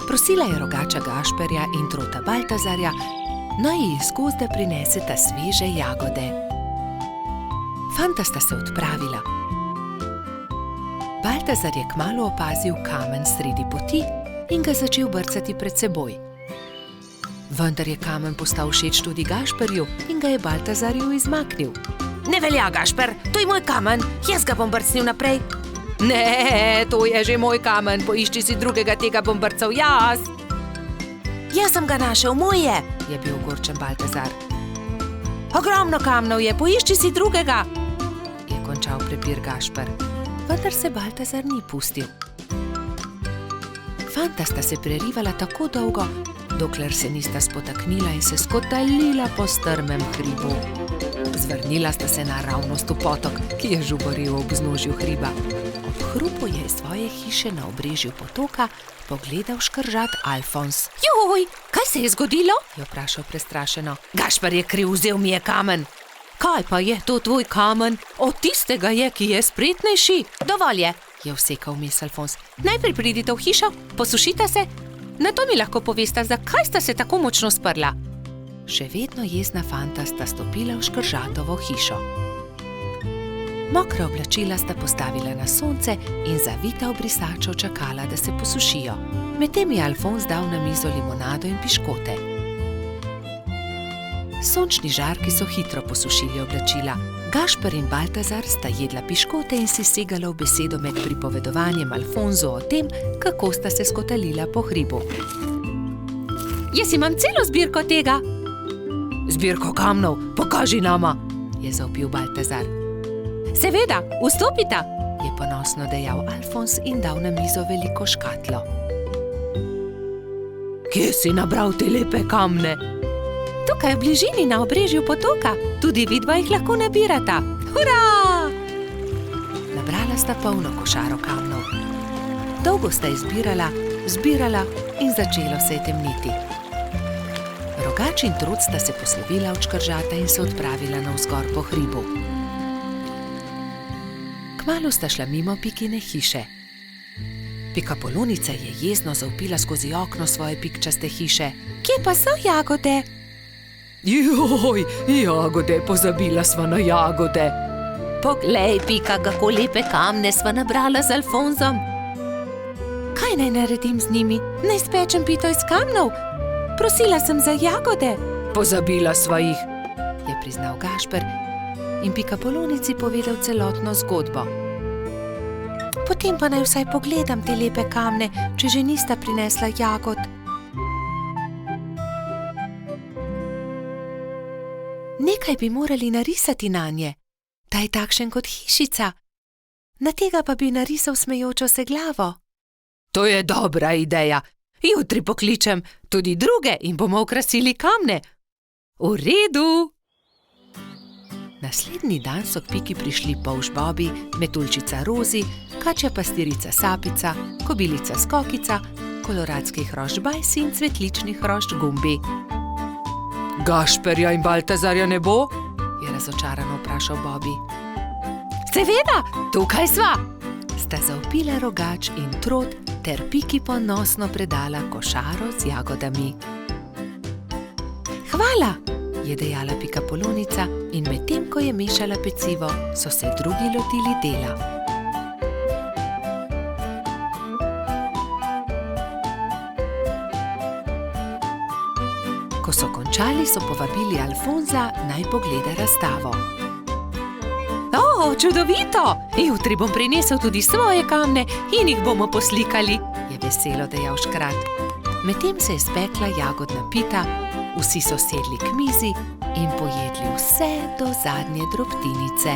Prosila je rogača Gašperja in trota Baltazarja, naj ji iz gozda prineseta sveže jagode. Fanta sta se odpravila. Baltazar je kmalu opazil kamen sredi poti in ga začel brcati pred seboj. Vendar je kamen postal všeč tudi Gašperju in ga je Baltazarju izmaknil. Ne velja, Gašper, to je moj kamen, jaz ga bom brcnil naprej. Ne, to je že moj kamen, poišči si drugega, tega bom brcal jaz. Jaz sem ga našel, moj je bil ogorčen Baltazar. Ogromno kamnov je, poišči si drugega, je končal prepir Gašper, vendar se Baltazar ni pustil. Fanta sta se prerivala tako dolgo, dokler se nista spotaknila in se skotalila po strmem hribu. Zvrnila sta se naravnost v potok, ki je žuboril ob vznožju hriba. Ob hrupu je iz svoje hiše na obrežju potoka pogledal škržat Alfons. Joj, kaj se je zgodilo? Je vprašal prestrašeno. Gašper je kriv, vzel mi je kamen. Kaj pa je to tvoj kamen? Od tistega je, ki je spretnejši. Dovolj je vsekal vmes Alfons. Najprej pridite v hišo, posušite se. Nato mi lahko povesta, zakaj sta se tako močno sprla. Še vedno jezna fanta sta stopila v škržatovo hišo. Mokra oblačila sta postavila na sonce in zavita v brisačo čakala, da se posušijo. Medtem je Alfons dal na mizo limonado in piškote. Sončni žarki so hitro posušili oblačila. Gašper in Baltazar sta jedla piškote in si segala v besedo med pripovedovanjem Alfonzu o tem, kako sta se skotalila po hribu. Jaz imam celo zbirko tega. Zbirko kamnov, pokaži nama, je zavpil Baltazar. Seveda, vstopita, je ponosno dejal Alfons in dal na mizo veliko škatlo. Kje si nabral te lepe kamne? Tukaj v bližini na obrežju potoka, tudi vidva jih lahko nabirata. Hurra! Nabrala sta polno košaro kamnov. Dolgo sta izbirala, zbirala in začelo se je temniti. Rogač in trud sta se poslovila od škržata in se odpravila navzgor po hribu. Kmalu sta šla mimo Pikine hiše. Pikapolonica je jezno zavpila skozi okno svoje pikčaste hiše. Kje pa so jagode? Joj, jagode, pozabila sva na jagode. Poglej, Pika, kako lepe kamne sva nabrala z Alfonsom. Kaj naj naredim z njimi? Naj spečem pito iz kamnov? Prosila sem za jagode. Pozabila sva jih, je priznal Gašper in Pikapolonici povedal celotno zgodbo. Potem pa naj vsaj pogledam te lepe kamne, če že nista prinesla jagod. Nekaj bi morali narisati nanje. Ta je takšen kot hišica. Na tega pa bi narisal smejočo se glavo. To je dobra ideja. Jutri pokličem tudi druge in bomo okrasili kamne. V redu. Naslednji dan so k Piki prišli polž Bobi, metuljčica Rozi, kačja pastirica Sapica, kobilica Skokica, koloradski hrošč Bajsi in cvetlični hrošč Gumbi. Gašperja in Baltazarja ne bo? Je razočarano vprašal Bobi. Seveda, tukaj sva! Sta zavpila Rogač in Trod ter Piki ponosno predala košaro z jagodami. Hvala, je dejala Pikapolonica in medtem, ko je mešala pecivo, so se drugi lotili dela. Ko so končali, so povabili Alfonza, naj pogleda razstavo. O, čudovito! Jutri bom prinesel tudi svoje kamne in jih bomo poslikali, je veselo dejal Škrat. Medtem se je spekla jagodna pita, vsi so sedli k mizi in pojedli vse do zadnje drobtinice.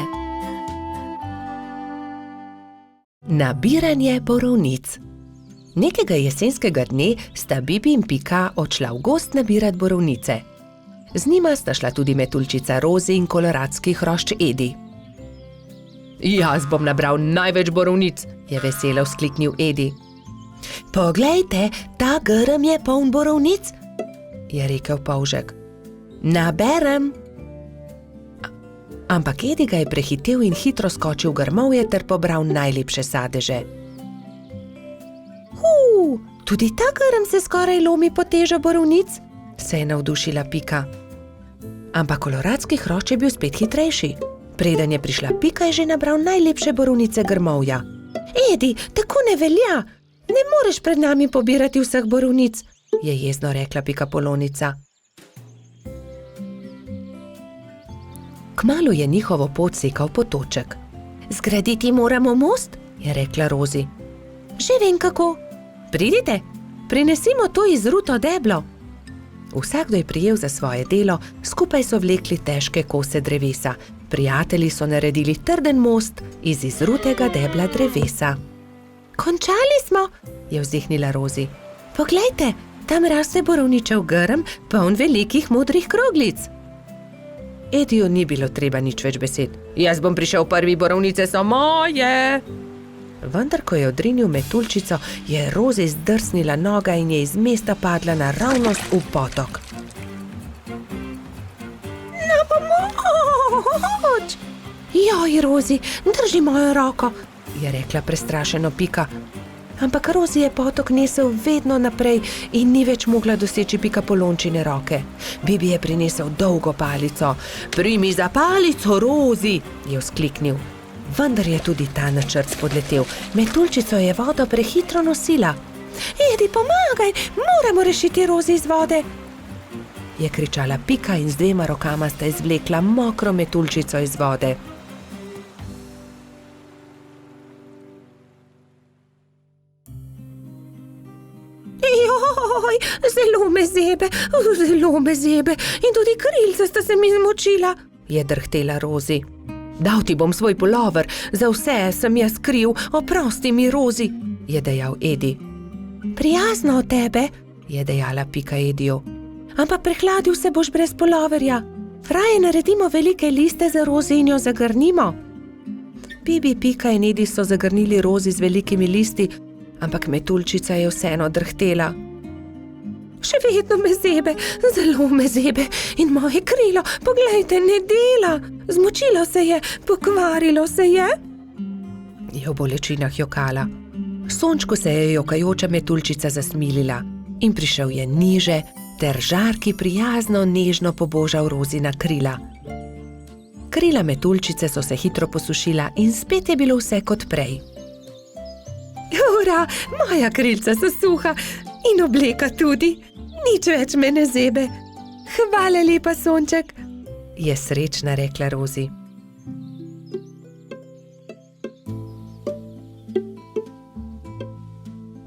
Nabiranje borovnic. Nekega jesenskega dne sta Bibi in Pika odšla v gozd nabirat borovnice. Z njima sta šla tudi metuljčica Rozi in koloradski hrošč Edi. Jaz bom nabral največ borovnic, je veselo vzkliknil Edi. Poglejte, ta grm je poln borovnic, je rekel polžek. Naberem. Ampak Edi ga je prehitel in hitro skočil v grmovje ter pobral najlepše sadeže. Tudi ta grm se skoraj lomi pod težo borovnic, se je navdušila Pika. Ampak koloradski hrošč je bil spet hitrejši. Preden je prišla Pika, je že nabral najlepše borovnice grmovja. Edi, tako ne velja! Ne moreš pred nami pobirati vseh borovnic, je jezno rekla Pikapolonica. Kmalu je njihovo pot sekal potoček. Zgraditi moramo most, je rekla Rozi. Že vem kako. Pridite, prinesimo to izruto deblo. Vsakdo je prijel za svoje delo, skupaj so vlekli težke kose drevesa. Prijatelji so naredili trden most iz izrutega debla drevesa. Končali smo, je vzdihnila Rozi. Poglejte, tam raste borovničev grm, poln velikih modrih kroglic. Ediju ni bilo treba nič več besed. Jaz bom prišel prvi, borovnice so moje. Vendar, ko je odrinil metuljčico, je Rozi zdrsnila noga in je iz mesta padla naravnost v potok. Na pomoč! Joj, Rozi, drži mojo roko, je rekla prestrašeno Pika. Ampak Rozi je potok nesel vedno naprej in ni več mogla doseči Pikapolončine roke. Bibi je prinesel dolgo palico. Primi za palico, Rozi, je vzkliknil. Vendar je tudi ta načrt spodletel. Metuljčico je vodo prehitro nosila. Edi, pomagaj, moramo rešiti Rozi iz vode, je kričala Pika in z dvema rokama sta izvlekla mokro metuljčico iz vode. Joj, zelo me zebe in tudi krilca sta se mi zmočila, je drhtela Rozi. Dal ti bom svoj pulover, za vse sem jaz kriv, oprosti mi, Rozi, je dejal Edi. Prijazno od tebe, je dejala Pika Ediju. Ampak prehladil se boš brez puloverja. Raje naredimo velike liste za Rozi in jo zagrnimo. Bibi, Pika in Edi so zagrnili Rozi z velikimi listi, ampak metuljčica je vseeno drhtela. Še vedno me zebe, zelo me zebe in moje krilo, poglejte, ne dela. Zmočilo se je, pokvarilo se je. Je v bolečinah jokala. Sončku se je jokajoča metuljčica zasmilila in prišel je niže ter žarki prijazno nežno pobožal Rozina krila. Krila metuljčice so se hitro posušila in spet je bilo vse kot prej. Ura, moja krilca so suha in obleka tudi. Nič več me ne zebe. Hvala lepa, sonček, je srečna rekla Rozi.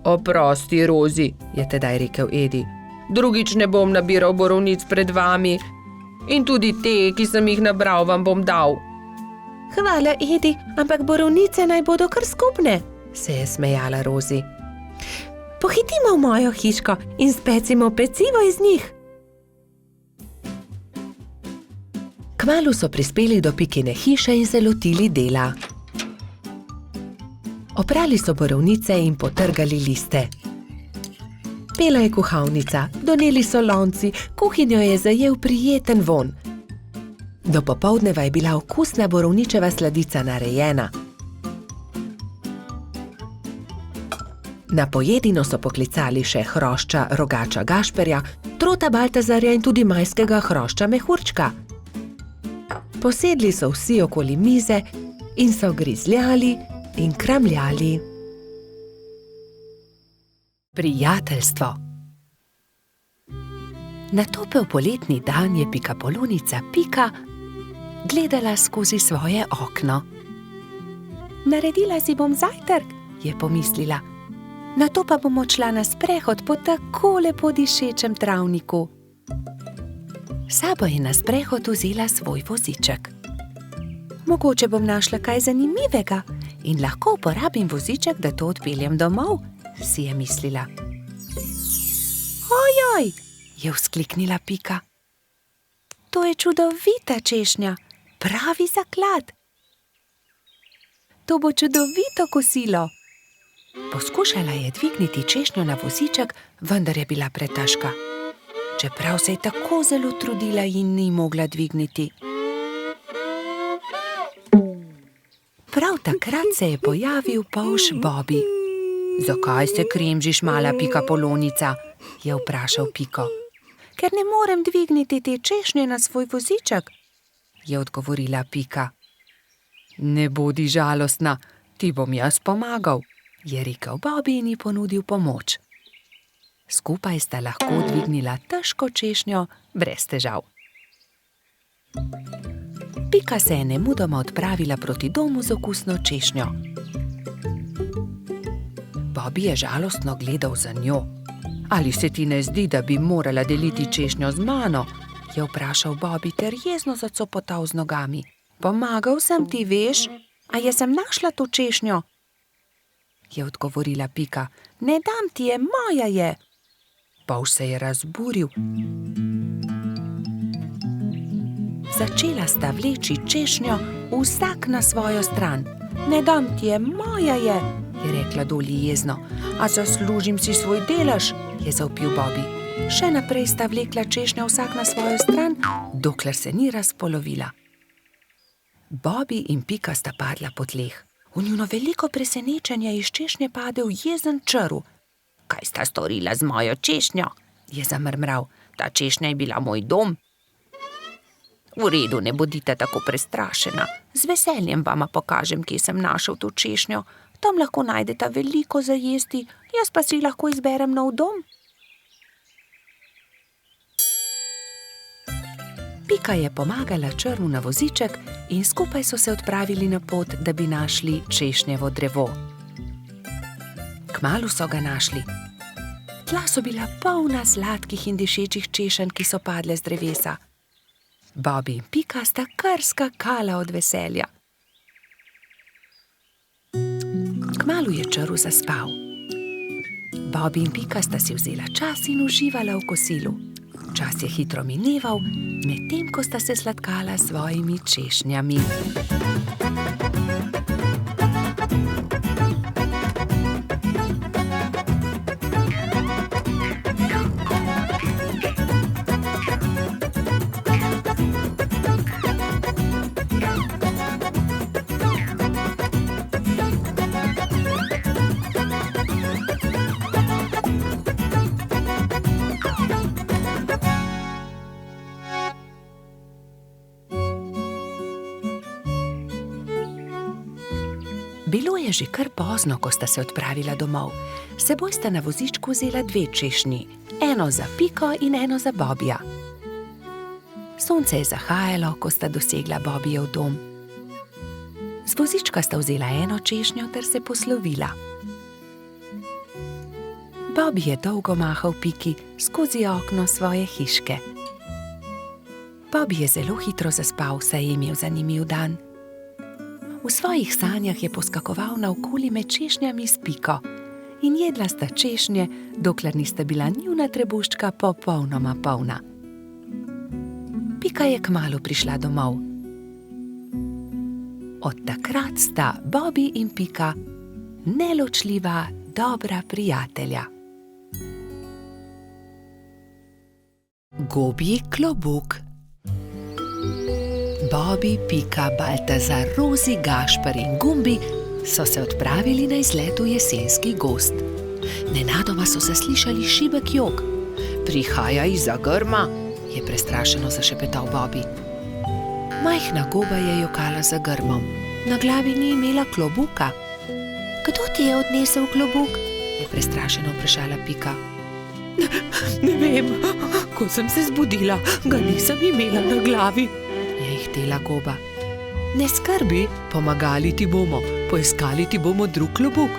Oprosti, Rozi, je tedaj rekel Edi. Drugič ne bom nabiral borovnic pred vami. In tudi te, ki sem jih nabral, vam bom dal. Hvala, Edi, ampak borovnice naj bodo kar skupne, se je smejala Rozi. Pohitimo v mojo hiško in specimo pecivo iz njih. Kmalu so prispeli do Pikine hiše in se lotili dela. Oprali so borovnice in potrgali liste. Pela je kuhalnica, doneli so lonci, kuhinjo je zajel prijeten vonj. Do popoldneva je bila okusna borovničeva sladica narejena. Na pojedino so poklicali še hrošča Rogača Gašperja, Trota Baltazarja in tudi majskega hrošča Mehurčka. Posedli so vsi okoli mize in so grizljali in kramljali. Prijateljstvo. Na topel poletni dan je pikapolonica Pika gledala skozi svoje okno. Naredila si bom zajtrk, je pomislila. Nato pa bom odšla na sprehod po tako lepo dišečem travniku. Sabo je na sprehod vzela svoj voziček. Mogoče bom našla kaj zanimivega in lahko uporabim voziček, da to odpeljem domov, si je mislila. Ojoj, je vzkliknila Pika. To je čudovita češnja, pravi zaklad. To bo čudovito kosilo. Poskušala je dvigniti češnjo na voziček, vendar je bila pretežka. Čeprav se je tako zelo trudila in ni mogla dvigniti. Prav takrat se je pojavil polž Bobby. Zakaj se kremžiš, mala pikapolonica? Je vprašal Piko. Ker ne morem dvigniti te češnje na svoj voziček, je odgovorila Pika. Ne bodi žalostna, ti bom jaz pomagal, je rekel Bobby in ji ponudil pomoč. Skupaj sta lahko dvignila težko češnjo brez težav. Pika se je nemudoma odpravila proti domu z okusno češnjo. Bobby je žalostno gledal za njo. Ali se ti ne zdi, da bi morala deliti češnjo z mano? Je vprašal Bobby ter jezno zacopotal z nogami. Pomagal sem ti, veš, a jaz sem našla to češnjo, je odgovorila Pika. Ne dam ti je, moja je. Polž se je razburil. Začela sta vleči češnjo vsak na svojo stran. Ne dam ti je, moja je rekla Dolly jezno. A zaslužim si svoj delež, je zavpil Bobby. Še naprej sta vlekla češnjo vsak na svojo stran, dokler se ni razpolovila. Bobby in Pika sta padla po tleh. V njuno veliko presenečenje iz češnje padel jezen črv. Kaj sta storila z mojo češnjo? Je zamrmral. Ta češnja je bila moj dom. V redu, ne bodite tako prestrašena. Z veseljem vama pokažem, kje sem našel to češnjo. Tam lahko najdeta veliko za jesti, jaz pa si lahko izberem nov dom. Pika je pomagala črvu na voziček in skupaj so se odpravili na pot, da bi našli češnjevo drevo. Kmalu so ga našli. Tla so bila polna sladkih in dišečih češenj, ki so padle z drevesa. Bobby in Pika sta kar skakala od veselja. Kmalu je črv zaspal. Bobby in Pika sta si vzela čas in uživala v kosilu. Čas je hitro mineval, medtem ko sta se sladkala s svojimi češnjami. Bilo je že kar pozno, ko sta se odpravila domov. S seboj sta na vozičku vzela 2 češnji, eno za Piko in eno za Bobbyja. Sonce je zahajalo, ko sta dosegla Bobbyjev dom. Z vozička sta vzela eno češnjo ter se poslovila. Bobby je dolgo mahal Piki skozi okno svoje hiške. Bobby je zelo hitro zaspal, saj je imel zanimiv dan. V svojih sanjah je poskakoval naokoli med češnjami s Piko in jedla sta češnje, dokler nista bila njuna trebuščka popolnoma polna. Pika je kmalu prišla domov. Od takrat sta Bobby in Pika neločljiva, dobra prijatelja. Gobji klobuk. Bobby, Pika, Baltazar, Rozi, Gašper in Gumbi so se odpravili na izlet v jesenski gozd. Nenadoma so zaslišali šibek jok. Prihaja izza grma, je prestrašeno zašepetal Bobby. Majhna goba je jokala za grmom. Na glavi ni imela klobuka. Kdo ti je odnesel klobuk? Je prestrašeno vprašala Pika. Ne vem, ko sem se zbudila, ga nisem imela na glavi, je ihtela goba. Ne skrbi, pomagali ti bomo, poiskali ti bomo drug klobuk,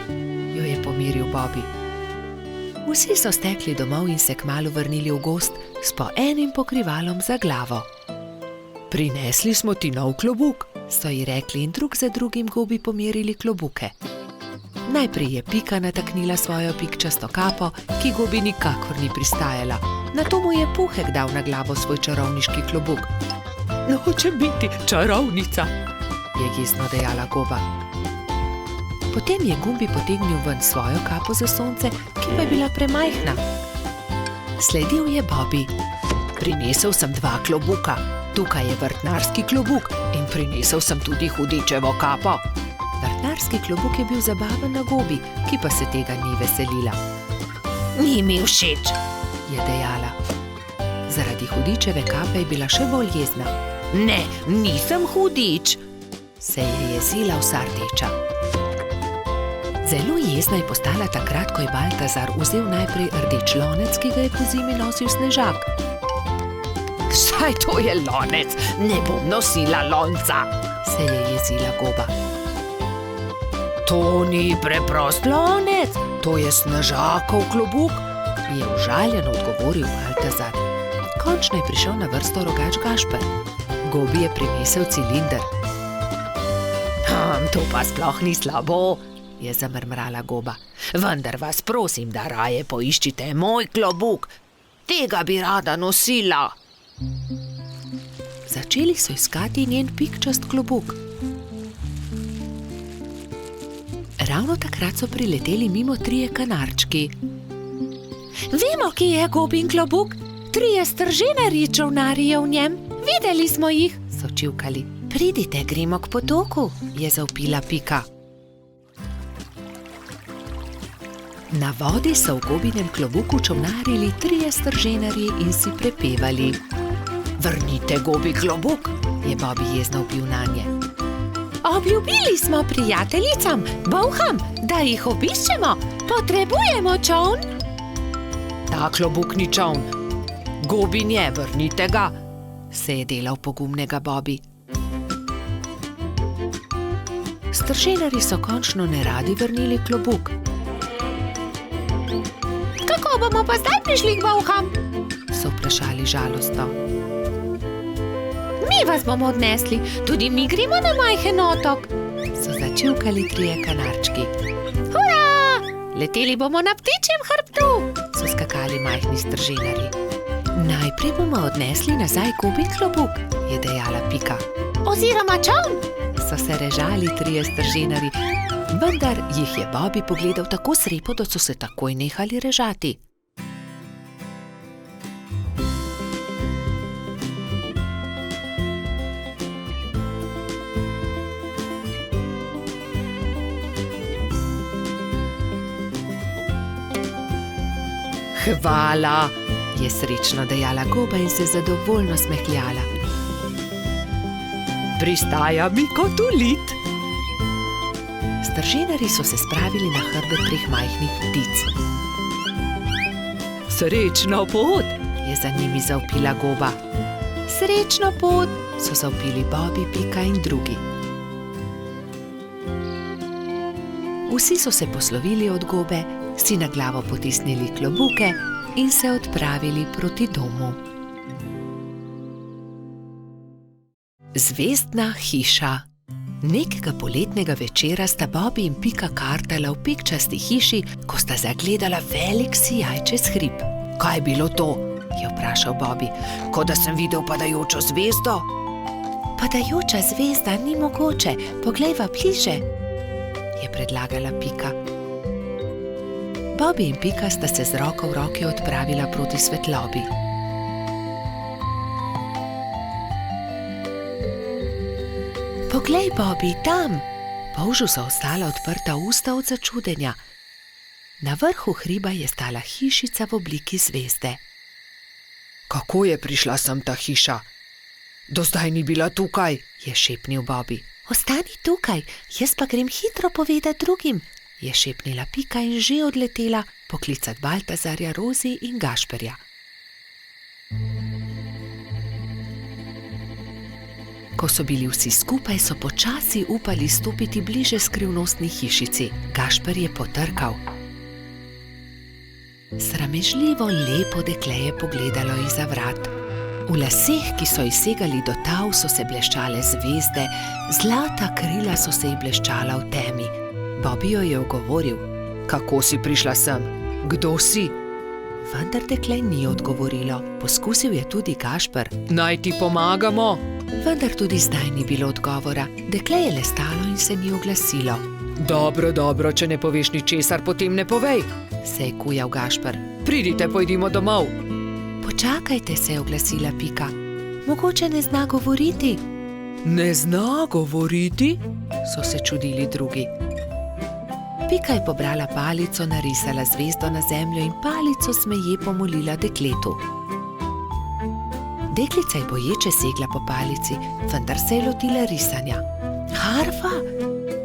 jo je pomiril Bobby. Vsi so stekli domov in se kmalu vrnili v gozd s po enim pokrivalom za glavo. Prinesli smo ti nov klobuk, so ji rekli in drug za drugim gobi pomerili klobuke. Najprej je Pika nataknila svojo pikčasto kapo, ki gobi nikakor ni pristajala. Nato mu je Puhek dal na glavo svoj čarovniški klobuk. Noče biti čarovnica, je jezno dejala goba. Potem je Gumbi potegnil ven svojo kapo za sonce, ki pa je bila premajhna. Sledil je Bobby. Prinesel sem 2 klobuka. Tukaj je vrtnarski klobuk in prinesel sem tudi hudičevo kapo. Vrtnarski klobuk je bil zabaven na gobi, ki pa se tega ni veselila. Ni mi všeč, je dejala. Zaradi hudičeve kape je bila še bolj jezna. Ne, nisem hudič, se je jezila vsa rdeča. Zelo jezna je postala takrat, ko je Baltazar vzel najprej rdeč lonec, ki ga je pozimi nosil Snežak. Saj to je lonec, ne bom nosila lonca, se je jezila goba. To ni preprost lonec, to je Snežakov klobuk, je užaljeno odgovoril Baltazar. Končno je prišel na vrsto rogač Gašper. Gobi je prinesel cilinder. To pa sploh ni slabo, je zamrmrala goba. Vendar vas prosim, da raje poiščite moj klobuk. Tega bi rada nosila. Začeli so iskati njen pikčast klobuk. Ravno takrat so prileteli mimo 3 kanarčki. Vemo, kje je gobin klobuk. 3 strženarji čolnarji je v njem. Videli smo jih, so čivkali. Pridite, gremo k potoku, je zavpila Pika. Na vodi so v gobinem klobuku čolnarili 3 strženarji in si prepevali. Vrnite gobi klobuk, je Bobby jezno vpil nanje. Obljubili smo prijateljicam, bolham, da jih obiščemo. Potrebujemo čoln. Ta klobuk ni čoln. Gobin je, vrnite ga, se je delal pogumnega Bobby. Strženarji so končno neradi vrnili klobuk. Kako bomo pa zdaj prišli k bolham? So vprašali žalostno. Mi vas bomo odnesli, tudi mi gremo na majhen otok, so začivkali 3 kanarčki. Hurra! Leteli bomo na ptičjem hrbtu, so skakali majhni strženarji. Najprej bomo odnesli nazaj gobin klobuk, je dejala Pika. Oziroma čoln, so se režali 3 strženarji, vendar jih je Bobby pogledal tako srepo, da so se takoj nehali režati. Hvala, je srečno dejala goba in se zadovoljno smehljala. Pristaja mi kot ulit. Strženarji so se spravili na hrbet 3 majhnih ptic. Srečno pot, je za njimi zavpila goba. Srečno pot, so zavpili Bobby, Pika in drugi. Vsi so se poslovili od gobe, si na glavo potisnili klobuke in se odpravili proti domu. Zvezdna hiša. Nekega poletnega večera sta Bobby in Pika kartala v pikčasti hiši, ko sta zagledala velik sijaj čez hrib. Kaj je bilo to? je vprašal Bobby. Kot da sem videl padajočo zvezdo. Padajoča zvezda ni mogoče, poglejva bliže, je predlagala Pika. Bobby in Pika sta se z roko v roki odpravila proti svetlobi. Poglej, Bobby, tam! Polžu so ostala odprta usta od začudenja. Na vrhu hriba je stala hišica v obliki zvezde. Kako je prišla sem ta hiša? Do zdaj ni bila tukaj, je šepnil Bobby. Ostani tukaj, jaz pa grem hitro povedat drugim, je šepnila Pika in že odletela poklicat Baltazarja, Rozi in Gašperja. Ko so bili vsi skupaj, so počasi upali stopiti bliže skrivnostni hišici. Gašper je potrkal. Sramežljivo lepo dekle je pogledalo izza vrat. V laseh, ki so ji segali do tav, so se bleščale zvezde, zlata krila so se ji bleščala v temi. Bobby jo je ogovoril. Kako si prišla sem? Kdo si? Vendar dekle ni odgovorilo. Poskusil je tudi Gašper. Naj ti pomagamo? Vendar tudi zdaj ni bilo odgovora. Dekle je le stalo in se ni oglasilo. Dobro, če ne poveš ničesar, potem ne povej, se je kujal Gašper. Pridite, pojdimo domov. Počakajte, se je oglasila Pika. Mogoče ne zna govoriti. Ne zna govoriti? So se čudili drugi. Pika je pobrala palico, narisala zvezdo na zemljo in palico smeje pomolila dekletu. Deklica je boječe segla po palici, vendar se je lotila risanja. Harfa?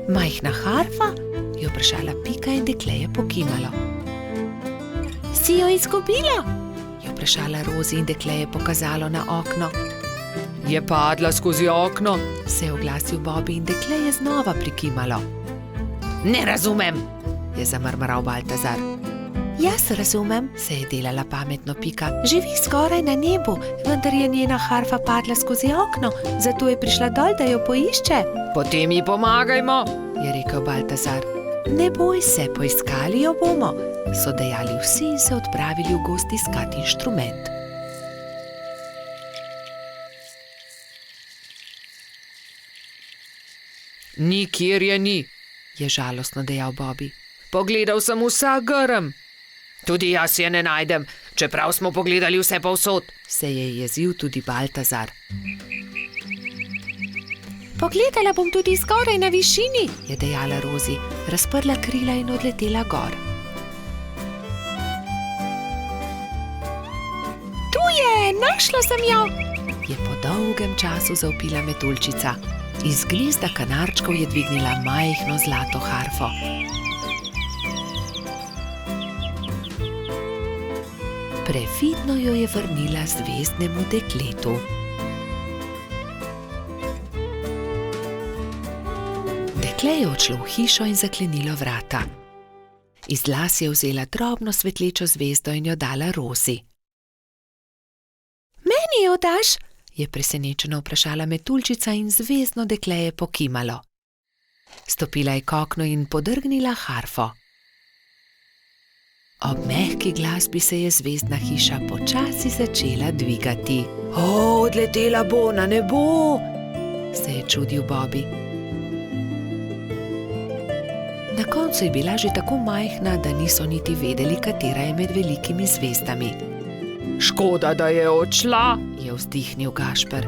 Majhna harfa? Je vprašala Pika in dekle je pokimalo. Si jo izgubila? Je vprašala Rozi in dekle je pokazalo na okno. Je padla skozi okno? Se je oglasil Bobby in dekle je znova prikimalo. Ne razumem, je zamrmral Baltazar. Jaz razumem, se je delala pametno Pika. Živi skoraj na nebu, vendar je njena harfa padla skozi okno, zato je prišla dol, da jo poišče. Potem ji pomagajmo, je rekel Baltazar. Ne boj se, poiskali jo bomo, so dejali vsi in se odpravili v gozd iskat inštrument. Nikjer je ni, je žalostno dejal Bobby. Pogledal sem vsak grm. Tudi jaz je ne najdem, čeprav smo pogledali vse povsod, se je jezil tudi Baltazar. Pogledala bom tudi zgoraj na višini, je dejala Rozi, razprla krila in odletela gor. Tu je, našla sem jo, je po dolgem času zavpila metuljčica. Iz gnezda kanarčkov je dvignila majhno zlato harfo. Previdno jo je vrnila zvezdnemu dekletu. Dekle je odšlo v hišo in zaklenilo vrata. Iz las je vzela drobno svetlečo zvezdo in jo dala Rozi. Meni jo daš? Je presenečeno vprašala metuljčica in zvezdno dekle je pokimalo. Stopila je k oknu in podrgnila harfo. Ob mehki glasbi se je zvezdna hiša počasi začela dvigati. Odletela bo na nebo, se je čudil Bobby. Na koncu je bila že tako majhna, da niso niti vedeli, katera je med velikimi zvezdami. Škoda, da je odšla, je vzdihnil Gašper.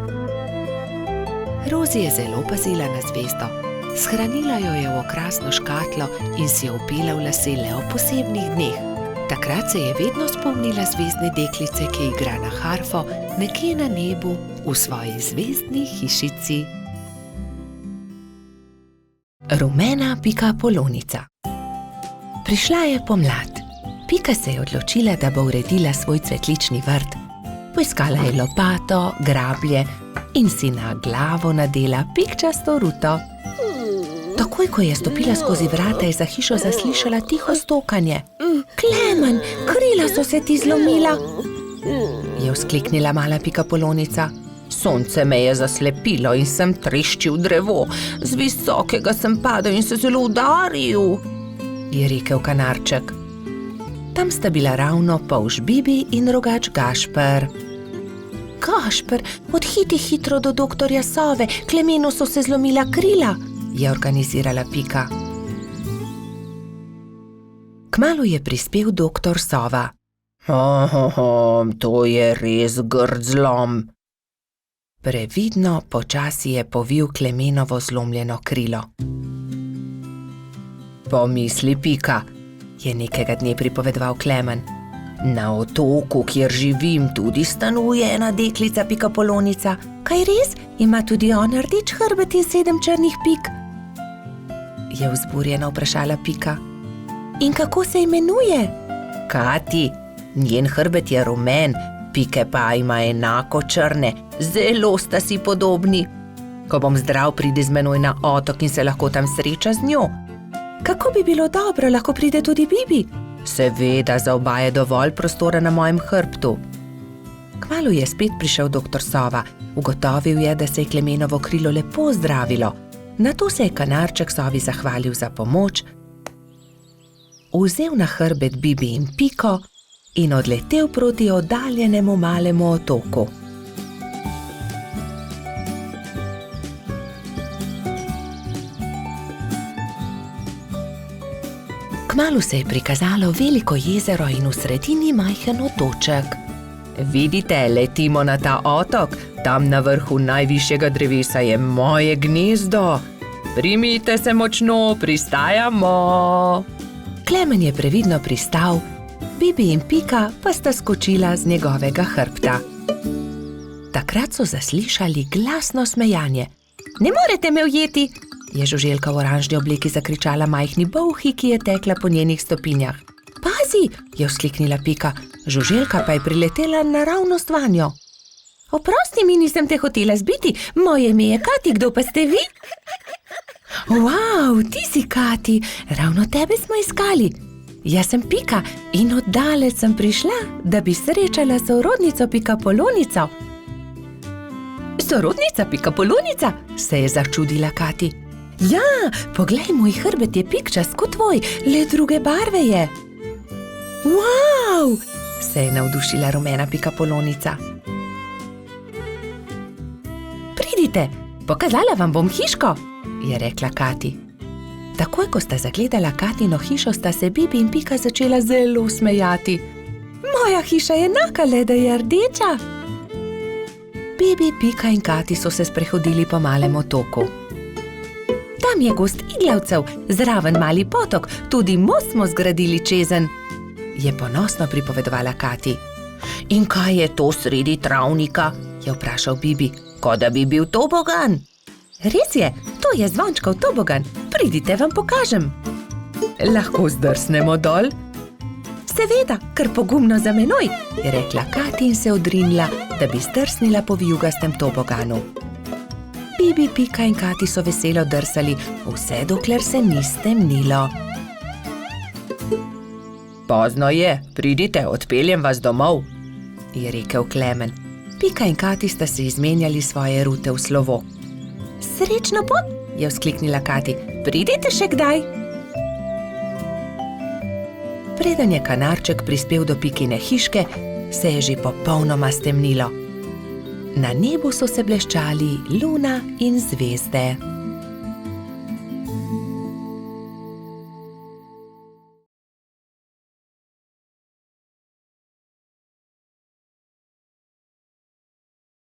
Rozi je zelo pazila na zvezdo. Shranila jo je v okrasno škatlo in si jo vpela v lase le ob posebnih dneh. Takrat se je vedno spomnila zvezdne deklice, ki igra na harfo nekje na nebu v svoji zvezdni hišici. Rumena pikapolonica. Prišla je pomlad. Pika se je odločila, da bo uredila svoj cvetlični vrt. Poiskala je lopato, grablje in si na glavo nadela pikčasto ruto. Takoj, ko je stopila skozi vrata, je za hišo zaslišala tiho stokanje. Klemen, krila so se ti zlomila, je vzkliknila mala pikapolonica. Sonce me je zaslepilo in sem treščil drevo. Z visokega sem padel in se zelo udaril, je rekel kanarček. Tam sta bila ravno polž Bibi in rogač Gašper. Gašper, odhiti hitro do doktorja Sove, Klemenu so se zlomila krila, je organizirala Pika. Kmalu je prispel doktor Sova. To je res grd zlom. Previdno počasi je povil Klemenovo zlomljeno krilo. Pomisli, Pika, je nekega dne pripovedoval Klemen. Na otoku, kjer živim, tudi stanuje ena deklica Pikapolonica. Kaj res? Ima tudi ona rdeč hrbet in 7 črnih pik? Je vzburjeno vprašala Pika. In kako se imenuje? Kati, njen hrbet je rumen, pike pa ima enako črne, zelo sta si podobni. Ko bom zdrav, pride z menoj na otok in se lahko tam sreča z njo. Kako bi bilo dobro, lahko pride tudi Bibi? Seveda, za oba je dovolj prostora na mojem hrbtu. Kmalu je spet prišel doktor Sova. Ugotovil je, da se je Klemenovo krilo lepo zdravilo. Nato se je kanarček Sovi zahvalil za pomoč, vzel na hrbet Bibi in Piko in odletel proti oddaljenemu malemu otoku. Kmalu se je prikazalo veliko jezero in v sredini majhen otoček. Vidite, letimo na ta otok, tam na vrhu najvišjega drevesa je moje gnezdo. Primite se močno, pristajamo. Klemen je previdno pristal, Bibi in Pika pa sta skočila z njegovega hrbta. Takrat so zaslišali glasno smejanje. Ne morete me ujeti, je žuželka v oranžni obleki zakričala majhni bolhi, ki je tekla po njenih stopinjah. Pazi, je vzkliknila Pika, žuželka pa je priletela naravnost vanjo. Oprosti mi, nisem te hotela zbiti, moje ime je Kati, kdo pa ste vi? Wow, ti si Kati, ravno tebe smo iskali. Jaz sem Pika in oddaleč sem prišla, da bi srečala sorodnico Pikapolonico. Sorodnica Pikapolonica? Se je začudila Kati. Ja, poglej, moj hrbet je pikčast kot tvoj, le druge barve je. Wow, se je navdušila rumena Pikapolonica. Pridite, pokazala vam bom hiško, je rekla Kati. Takoj, ko sta zagledala Katino hišo, sta se Bibi in Pika začela zelo smejati. Moja hiša je enaka, le da je rdeča. Bibi, Pika in Kati so se sprehodili po malem otoku. Tam je gost iglavcev, zraven mali potok, tudi most smo zgradili čezenj, je ponosno pripovedovala Kati. In kaj je to sredi travnika? Je vprašal Bibi. Kot da bi bil tobogan. Res je, to je zvončkov tobogan, pridite, vam pokažem. Lahko zdrsnemo dol? Seveda, kar pogumno za menoj, je rekla Kati in se odrinila, da bi zdrsnila po vijugastem toboganu. Bibi, Pika in Kati so veselo drsali, vse dokler se ni stemnilo. Pozno je, pridite, odpeljem vas domov, je rekel Klemen. Pika in Kati sta se izmenjali svoje rute v slovo. Srečno pot, je vzkliknila Kati, pridite še kdaj. Preden je kanarček prispel do Pikine hiške, se je že popolnoma stemnilo. Na nebu so se bleščali luna in zvezde.